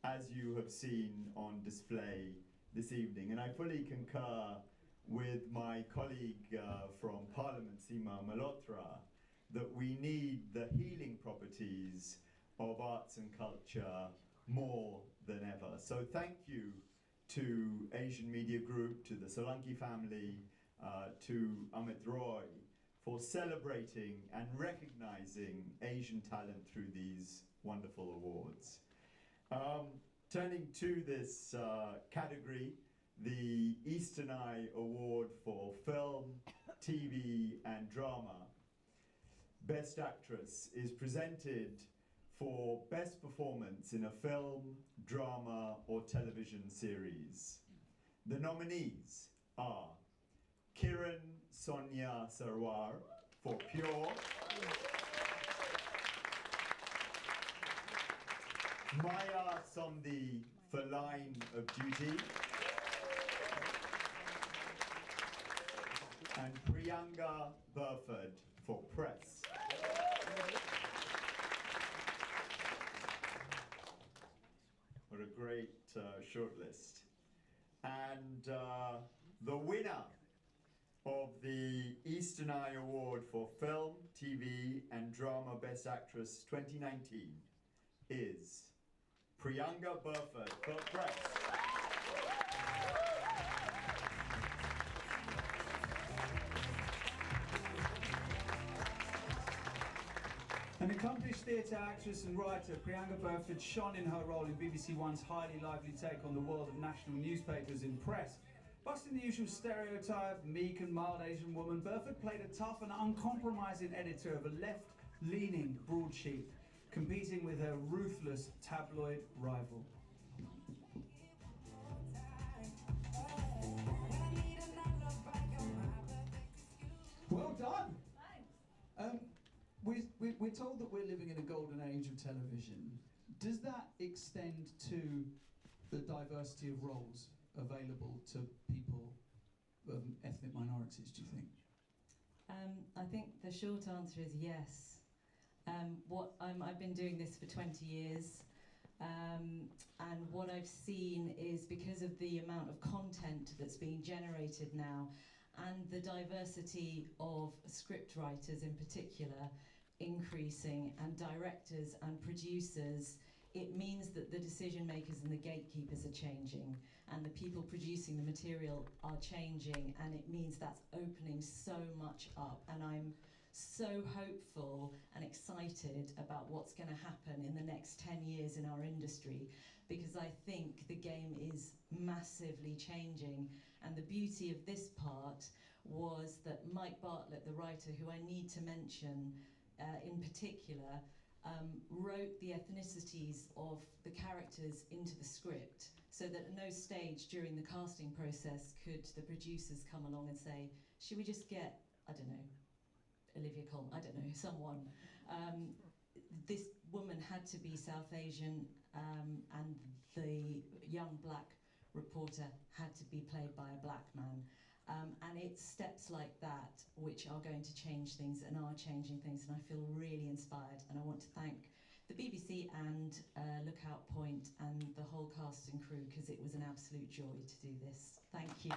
as you have seen on display this evening. And I fully concur with my colleague from Parliament, Seema Malhotra, that we need the healing properties of arts and culture more than ever. So thank you to Asian Media Group, to the Solanki family, to Amit Roy for celebrating and recognizing Asian talent through these wonderful awards. Turning to this category, the Eastern Eye Award for Film, TV and Drama. Best Actress is presented for Best Performance in a Film, Drama or Television Series. The nominees are Kiran Sonia Sarwar for Pure, Maya Somdi for Line of Duty, and Priyanka Burford for Press. What a great shortlist. And the winner of the Eastern Eye Award for Film, TV and Drama Best Actress 2019 is Priyanka Burford for Press. An accomplished theatre actress and writer, Priyanka Burford shone in her role in BBC One's highly lively take on the world of national newspapers in Press. Busting the usual stereotype, meek and mild Asian woman, Burford played a tough and uncompromising editor of a left-leaning broadsheet, competing with her ruthless tabloid rival. Well done! Thanks. We're told that we're living in a golden age of television. Does that extend to the diversity of roles available to people of ethnic minorities, do you think? I think the short answer is yes. I've been doing this for 20 years, and what I've seen is, because of the amount of content that's being generated now and the diversity of script writers in particular increasing, and directors and producers, it means that the decision makers and the gatekeepers are changing, and the people producing the material are changing, and it means that's opening so much up. And I'm so hopeful and excited about what's going to happen in the next 10 years in our industry, because I think the game is massively changing. And the beauty of this part was that Mike Bartlett, the writer, who I need to mention in particular, wrote the ethnicities of the characters into the script, so that at no stage during the casting process could the producers come along and say, should we just get, I don't know, Olivia Colman, I don't know, someone. This woman had to be South Asian, and the young black reporter had to be played by a black man. And it's steps like that which are going to change things and are changing things, and I feel really inspired. And I want to thank the BBC and Lookout Point and the whole cast and crew, because it was an absolute joy to do this. Thank you.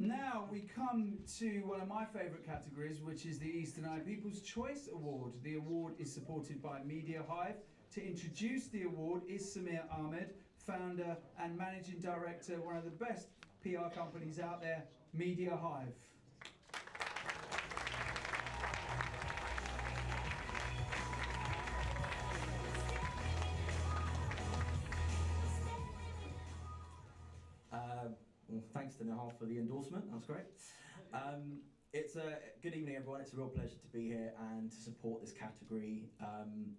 Now we come to one of my favourite categories, which is the Eastern Eye People's Choice Award. The award is supported by Media Hive. To introduce the award is Samir Ahmed, founder and managing director of one of the best PR companies out there, Media Hive. thanks to Nihal for the endorsement. That's great. It's a good evening, everyone. It's a real pleasure to be here and to support this category.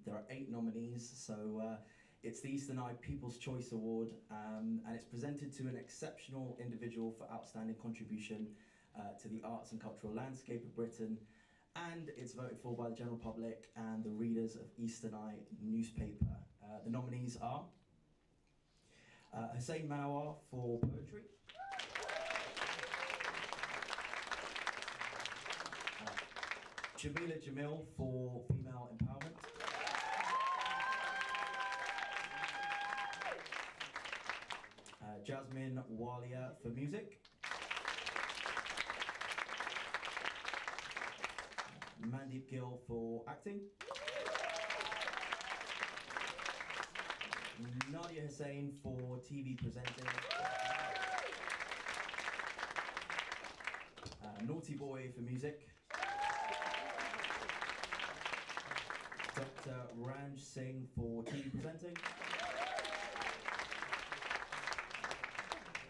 There are 8 nominees, so it's the Eastern Eye People's Choice Award, and it's presented to an exceptional individual for outstanding contribution to the arts and cultural landscape of Britain, and it's voted for by the general public and the readers of Eastern Eye newspaper. The nominees are Hussein Mawar for poetry, Jamila Jamil for female empowerment, Jasmine Walia for music, Mandeep Gill for acting, Nadia Hussain for TV presenting, Naughty Boy for music, Dr. Ranj Singh for TV presenting,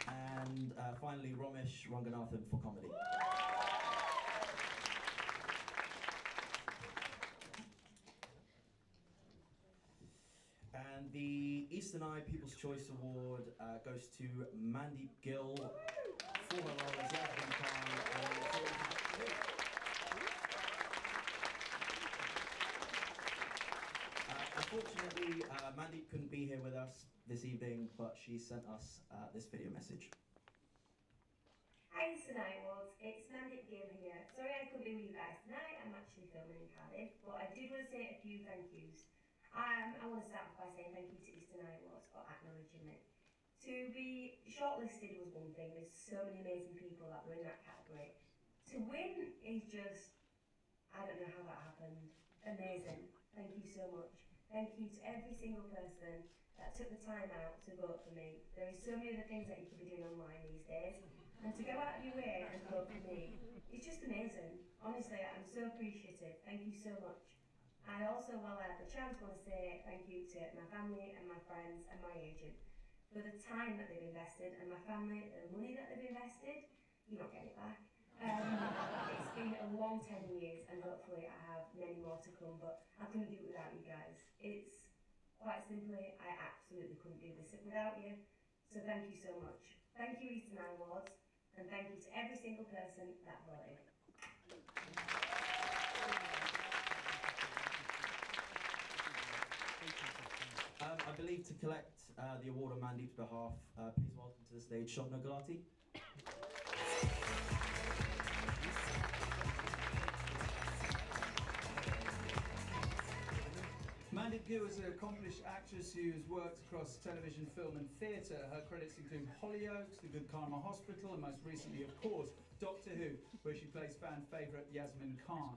and finally Ramesh Ranganathan for comedy. And the Eastern Eye People's Choice Award goes to Mandeep Gill for her role as Yasmin Khan. Unfortunately, Mandeep couldn't be here with us this evening, but she sent us this video message. Hi Eastern Eye Awards, it's Mandeep Gill here. Sorry I couldn't be with you guys tonight, I'm actually filming in Cardiff, but I did want to say a few thank yous. I want to start off by saying thank you to Eastern Eye Awards for acknowledging me. To be shortlisted was one thing, there's so many amazing people that were in that category. To win is just, I don't know how that happened. Amazing. Thank you so much. Thank you to every single person that took the time out to vote for me. There is so many other things that you could be doing online these days, and to go out of your way and vote for me, it's just amazing. Honestly, I'm so appreciative. Thank you so much. I also, while I have the chance, want to say thank you to my family and my friends and my agent for the time that they've invested, and my family, the money that they've invested, you're not getting it back. It's been a long 10 years, and hopefully I have many more to come, but I couldn't do it without you guys. It's quite simply, I absolutely couldn't do this without you, so thank you so much. Thank you Eastern Eye Awards, and thank you to every single person that voted. I believe to collect the award on Mandeep's behalf, please welcome to the stage Shobna Gulati. Mandeep Gill is an accomplished actress who's worked across television, film and theatre. Her credits include Hollyoaks, The Good Karma Hospital, and most recently, of course, Doctor Who, where she plays fan favourite Yasmin Khan.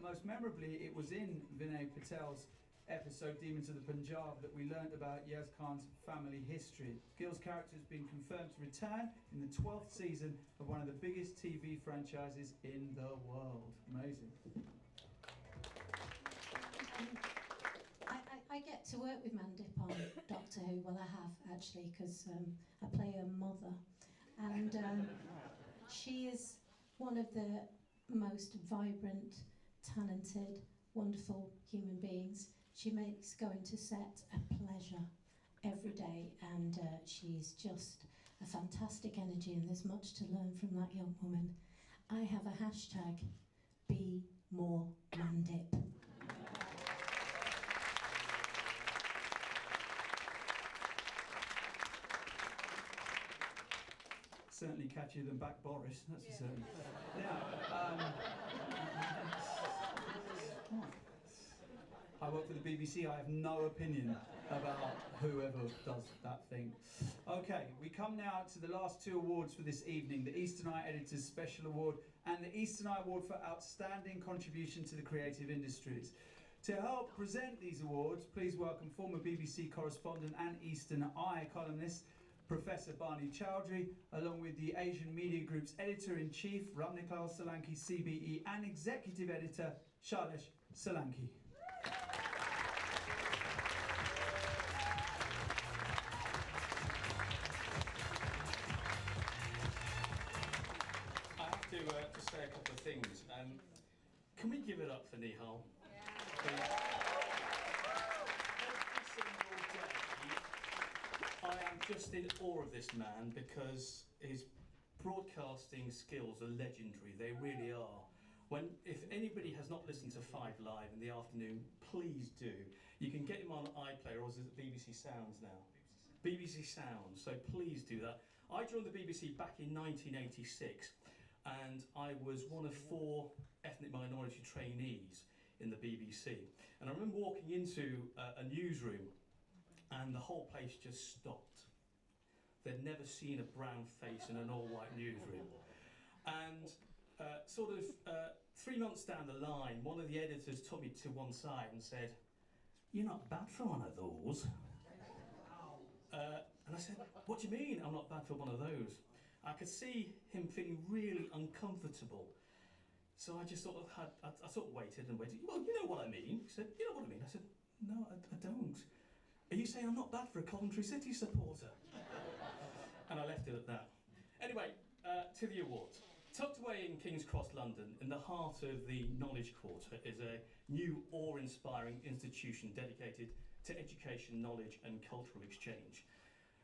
Most memorably, it was in Vinay Patel's episode Demons of the Punjab that we learnt about Yas Khan's family history. Gill's character has been confirmed to return in the 12th season of one of the biggest TV franchises in the world. Amazing. I get to work with Mandeep on Doctor Who. Well, I have actually, because I play her mother, and she is one of the most vibrant, talented, wonderful human beings. She makes going to set a pleasure every day, and she's just a fantastic energy, and there's much to learn from that young woman. I have a hashtag, Be More Mandeep. Certainly catchier than back Boris, that's for certain. Now, I work for the BBC, I have no opinion about whoever does that thing. Okay, we come now to the last 2 awards for this evening, the Eastern Eye Editor's Special Award and the Eastern Eye Award for Outstanding Contribution to the Creative Industries. To help present these awards, please welcome former BBC correspondent and Eastern Eye columnist, Professor Barney Chowdhury, along with the Asian Media Group's Editor-in-Chief, Ramnikal Solanki CBE, and Executive Editor, Shailesh Solanki. things. Can we give it up for Nihal? Every single day, I am just in awe of this man because his broadcasting skills are legendary. They really are. If anybody has not listened to 5 Live in the afternoon, please do. You can get him on iPlayer, or is it BBC Sounds now? BBC Sounds, so please do that. I joined the BBC back in 1986, and I was one of 4 ethnic minority trainees in the BBC. And I remember walking into a newsroom, and the whole place just stopped. They'd never seen a brown face in an all-white newsroom. And 3 months down the line, one of the editors took me to one side and said, "You're not bad for one of those." And I said, "What do you mean I'm not bad for one of those?" I could see him feeling really uncomfortable. So I just I sort of waited and waited. "Well, you know what I mean." He said, "You know what I mean?" I said, "No, I don't." "Are you saying I'm not bad for a Coventry City supporter?" And I left it at that. Anyway, to the awards. Tucked away in King's Cross, London, in the heart of the Knowledge Quarter, is a new awe-inspiring institution dedicated to education, knowledge and cultural exchange.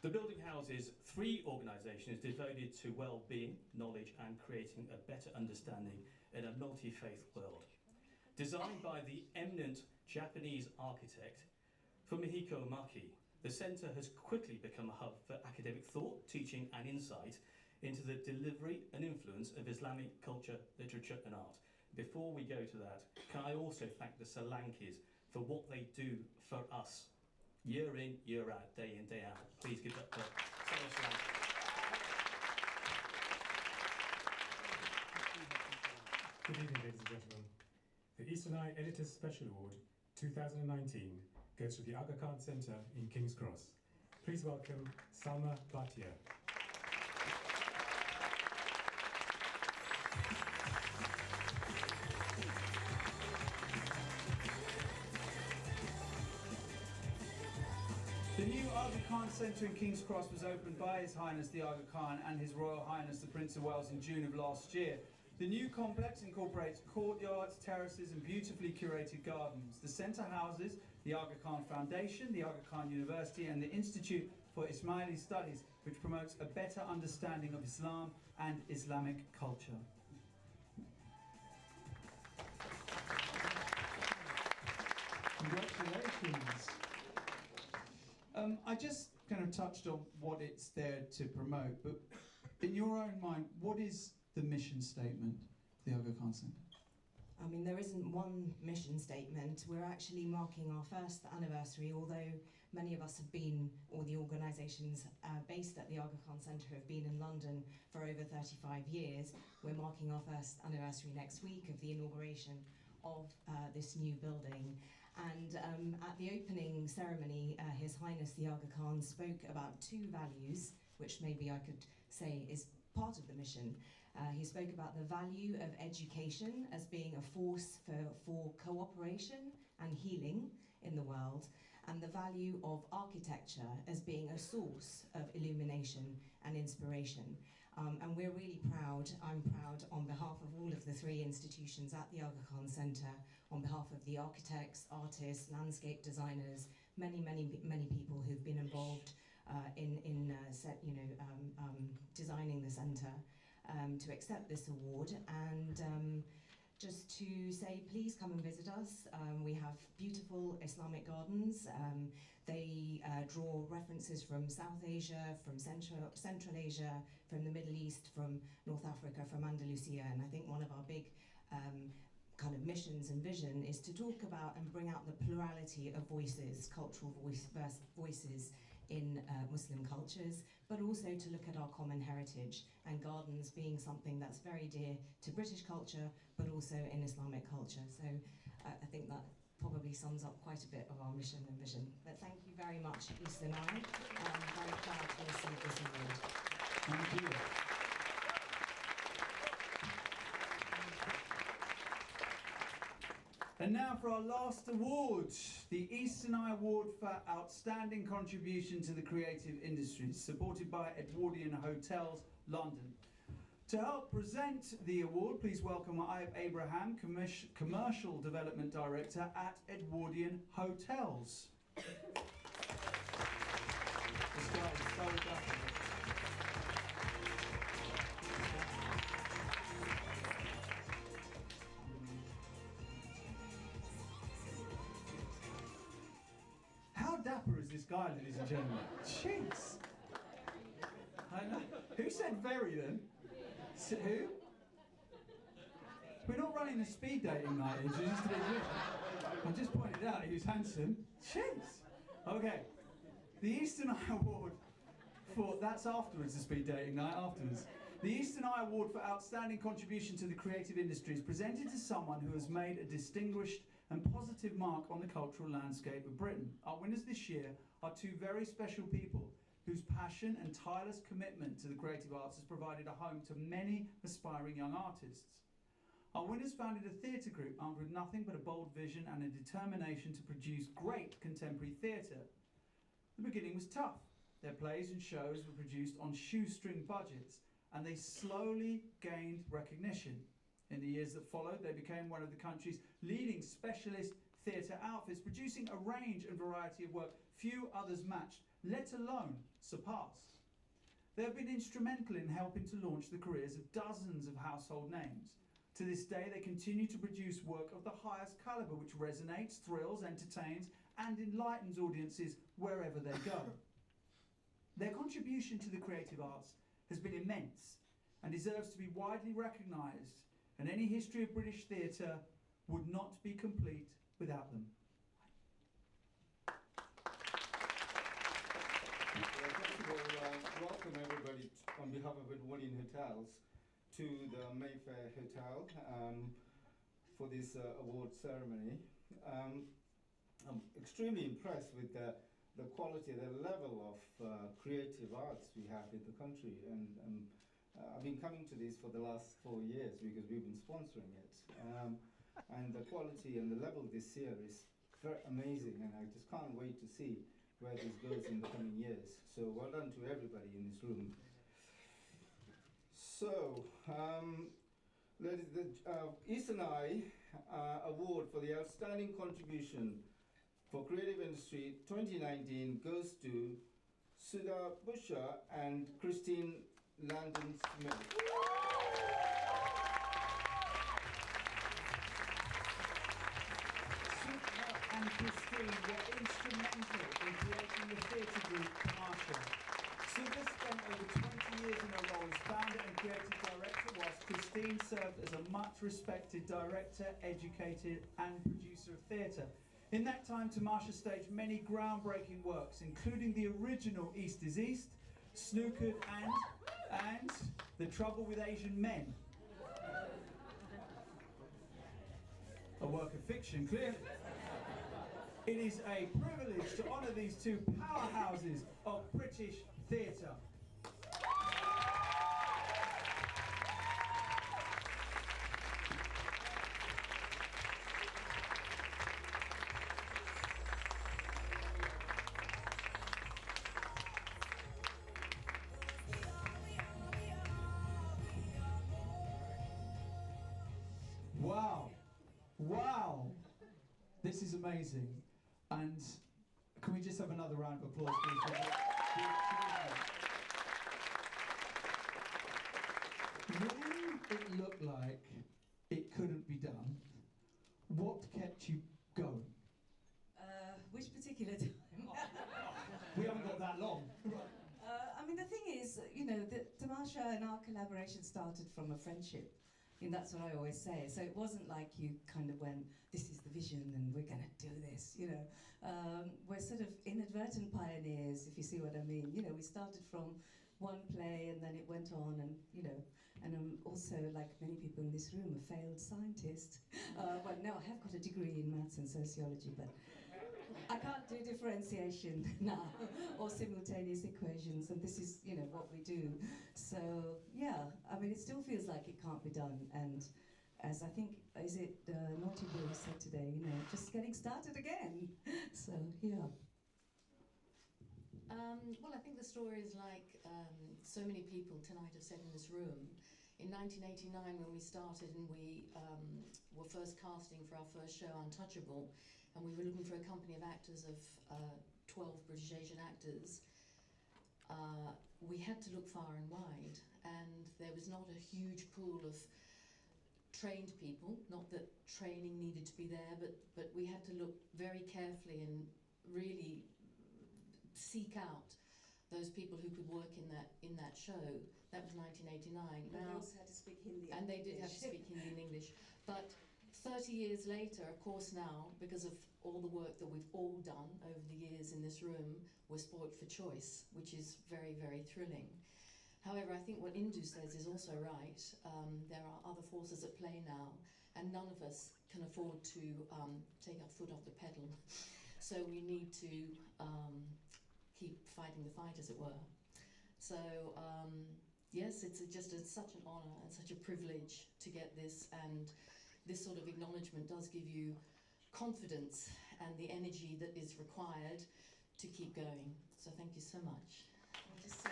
The building houses 3 organisations devoted to well-being, knowledge and creating a better understanding in a multi-faith world. Designed by the eminent Japanese architect Fumihiko Maki, the centre has quickly become a hub for academic thought, teaching and insight into the delivery and influence of Islamic culture, literature and art. Before we go to that, can I also thank the Solankis for what they do for us, year in, year out, day in, day out. Please give that to Sarah Solanki. Good evening, ladies and gentlemen. The Eastern Eye Editor's Special Award 2019 goes to the Aga Khan Centre in King's Cross. Please welcome Salma Bhatia. The new Aga Khan Centre in King's Cross was opened by His Highness the Aga Khan and His Royal Highness the Prince of Wales in June of last year. The new complex incorporates courtyards, terraces and beautifully curated gardens. The centre houses the Aga Khan Foundation, the Aga Khan University and the Institute for Ismaili Studies, which promotes a better understanding of Islam and Islamic culture. Congratulations. I just kind of touched on what it's there to promote, but in your own mind, what is the mission statement of the Aga Khan Centre? I mean, there isn't one mission statement. We're actually marking our 1st anniversary, although many of us have been, or the organisations based at the Aga Khan Centre have been in London for over 35 years. We're marking our 1st anniversary next week of the inauguration of this new building. And at the opening ceremony, His Highness the Aga Khan spoke about 2 values, which maybe I could say is part of the mission. He spoke about the value of education as being a force for cooperation and healing in the world, and the value of architecture as being a source of illumination and inspiration. And we're really proud, I'm proud on behalf of all of the 3 institutions at the Aga Khan Centre, on behalf of the architects, artists, landscape designers, many people who've been involved in designing the centre, to accept this award. And just to say, please come and visit us. We have beautiful Islamic gardens. They draw references from South Asia, from Central Asia, from the Middle East, from North Africa, from Andalusia. And I think one of our big kind of missions and vision is to talk about and bring out the plurality of voices, cultural voices in Muslim cultures, but also to look at our common heritage, and gardens being something that's very dear to British culture, but also in Islamic culture. So I think that probably sums up quite a bit of our mission and vision. But thank you very much, Eastern Eye. I'm very proud to receive this award. Thank you. And now for our last award, the Eastern Eye Award for Outstanding Contribution to the Creative Industries, supported by Edwardian Hotels, London. To help present the award, please welcome Ive Abraham, Commercial Development Director at Edwardian Hotels. This guy is so dapper. How dapper is this guy, ladies and gentlemen? Jeez. I know. Who said very then? Who? We're not running a speed dating night, it's just a bit different. I just pointed out he was handsome. Jeez. Okay. The Eastern Eye Award for... That's afterwards, the speed dating night, afterwards. The Eastern Eye Award for Outstanding Contribution to the Creative Industry is presented to someone who has made a distinguished and positive mark on the cultural landscape of Britain. Our winners this year are two very special people whose passion and tireless commitment to the creative arts has provided a home to many aspiring young artists. Our winners founded a theatre group armed with nothing but a bold vision and a determination to produce great contemporary theatre. The beginning was tough. Their plays and shows were produced on shoestring budgets, and they slowly gained recognition. In the years that followed, they became one of the country's leading specialist theatre outfits, producing a range and variety of work few others matched, let alone surpassed. They have been instrumental in helping to launch the careers of dozens of household names. To this day, they continue to produce work of the highest calibre, which resonates, thrills, entertains, and enlightens audiences wherever they go. Their contribution to the creative arts has been immense and deserves to be widely recognised, and any history of British theatre would not be complete without them. First of all, welcome everybody on behalf of Edwardian Hotels to the Mayfair Hotel for this award ceremony. I'm extremely impressed with the quality, the level of creative arts we have in the country, and I've been coming to this for the last 4 years because we've been sponsoring it. And the quality and the level this year is very amazing, and I just can't wait to see where this goes in the coming years. So well done to everybody in this room. So, the Eastern Eye Award for the Outstanding Contribution for Creative Industry 2019 goes to Sudha Busha and Christine Landon Smith. And Christine were instrumental in creating the theatre group Commercial. Sudha spent over 20 years in her role as founder and creative director, whilst Christine served as a much-respected director, educator and producer of theatre. In that time, Tamasha staged many groundbreaking works, including the original East is East, Snookered and The Trouble with Asian Men. A work of fiction, clearly. It is a privilege to honour these two powerhouses of British theatre. Wow. Wow. This is amazing. And can we just have another round of applause, please? When it looked like it couldn't be done, what kept you going? Which particular time? We haven't got that long. I mean, the thing is, you know, Tamasha and our collaboration started from a friendship. And that's what I always say. So it wasn't like you kind of went, this is the vision and we're going to do this, you know. We're sort of inadvertent pioneers, if you see what I mean. You know, we started from one play and then it went on, and, you know, and I'm also, like many people in this room, a failed scientist. Well, no, I have got a degree in maths and sociology, but I can't do differentiation now or simultaneous equations, and this is, you know, what we do. So yeah, I mean, it still feels like it can't be done, and as I think, is it Naughty Boy said today, you know, just getting started again. So yeah. Well, I think the story is like so many people tonight have said in this room. In 1989, when we started and we were first casting for our first show, Untouchable, and we were looking for a company of actors of 12 British Asian actors, we had to look far and wide, and there was not a huge pool of trained people. Not that training needed to be there, but we had to look very carefully and really seek out those people who could work in that show. That was 1989. And they also had to speak Hindi and they did have to speak Hindi and English. But 30 years later, of course now, because of all the work that we've all done over the years in this room, we're spoilt for choice, which is very, very thrilling. However, I think what Indu says is also right. There are other forces at play now, and none of us can afford to take our foot off the pedal. So we need to keep fighting the fight, as it were. So yes, it's such an honour and such a privilege to get this, and this sort of acknowledgement does give you confidence and the energy that is required to keep going. So thank you so much. I'll just say,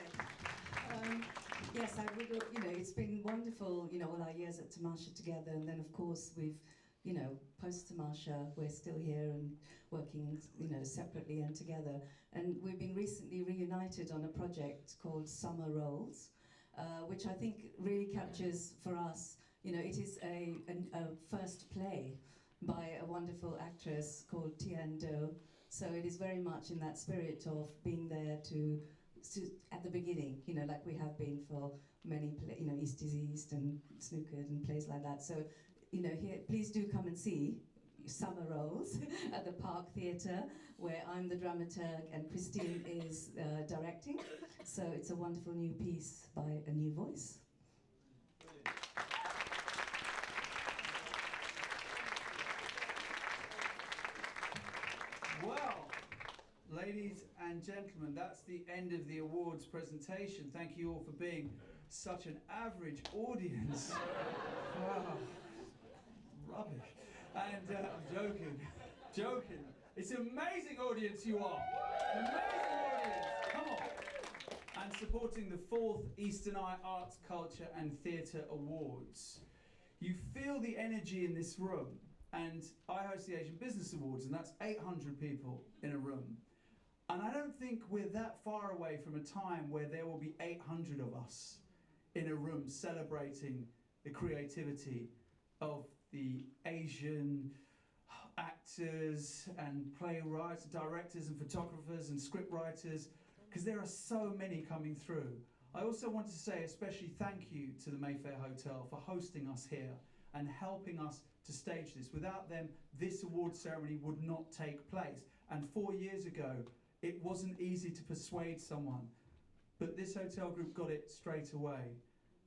yes, I would. It's been wonderful. All our years at Tamasha together, and then of course we've, post Tamasha, we're still here and working, separately and together. And we've been recently reunited on a project called Summer Rolls, which I think really captures for us. It is a first play by a wonderful actress called Tien Do. So it is very much in that spirit of being there to at the beginning, like we have been for many, East is East and Snookered and plays like that. So, here, please do come and see Summer Rolls at the Park Theatre, where I'm the dramaturg and Christine is directing. So it's a wonderful new piece by a new voice. Well, ladies and gentlemen, that's the end of the awards presentation. Thank you all for being such an average audience. Wow. Rubbish. And I'm joking. It's an amazing audience you are. Amazing audience. Come on. And supporting the 4th Eastern Eye Arts, Culture and Theatre Awards. You feel the energy in this room. And I host the Asian Business Awards, and that's 800 people in a room. And I don't think we're that far away from a time where there will be 800 of us in a room celebrating the creativity of the Asian actors and playwrights, directors and photographers and script writers, because there are so many coming through. I also want to say especially thank you to the Mayfair Hotel for hosting us here and helping us to stage this. Without them, this award ceremony would not take place. And 4 years ago, it wasn't easy to persuade someone, but this hotel group got it straight away.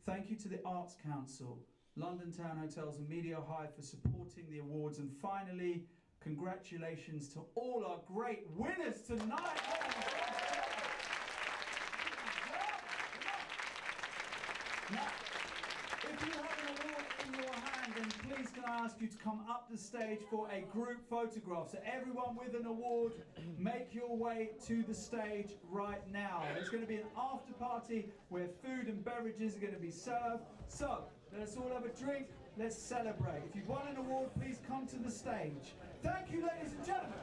Thank you to the Arts Council, London Town Hotels and Media Hive for supporting the awards. And finally, congratulations to all our great winners tonight. Now, if you have an award in your hand, then please can I ask you to come up the stage for a group photograph. So everyone with an award, make your way to the stage right now. There's going to be an after party where food and beverages are going to be served. So let's all have a drink. Let's celebrate. If you've won an award, please come to the stage. Thank you, ladies and gentlemen.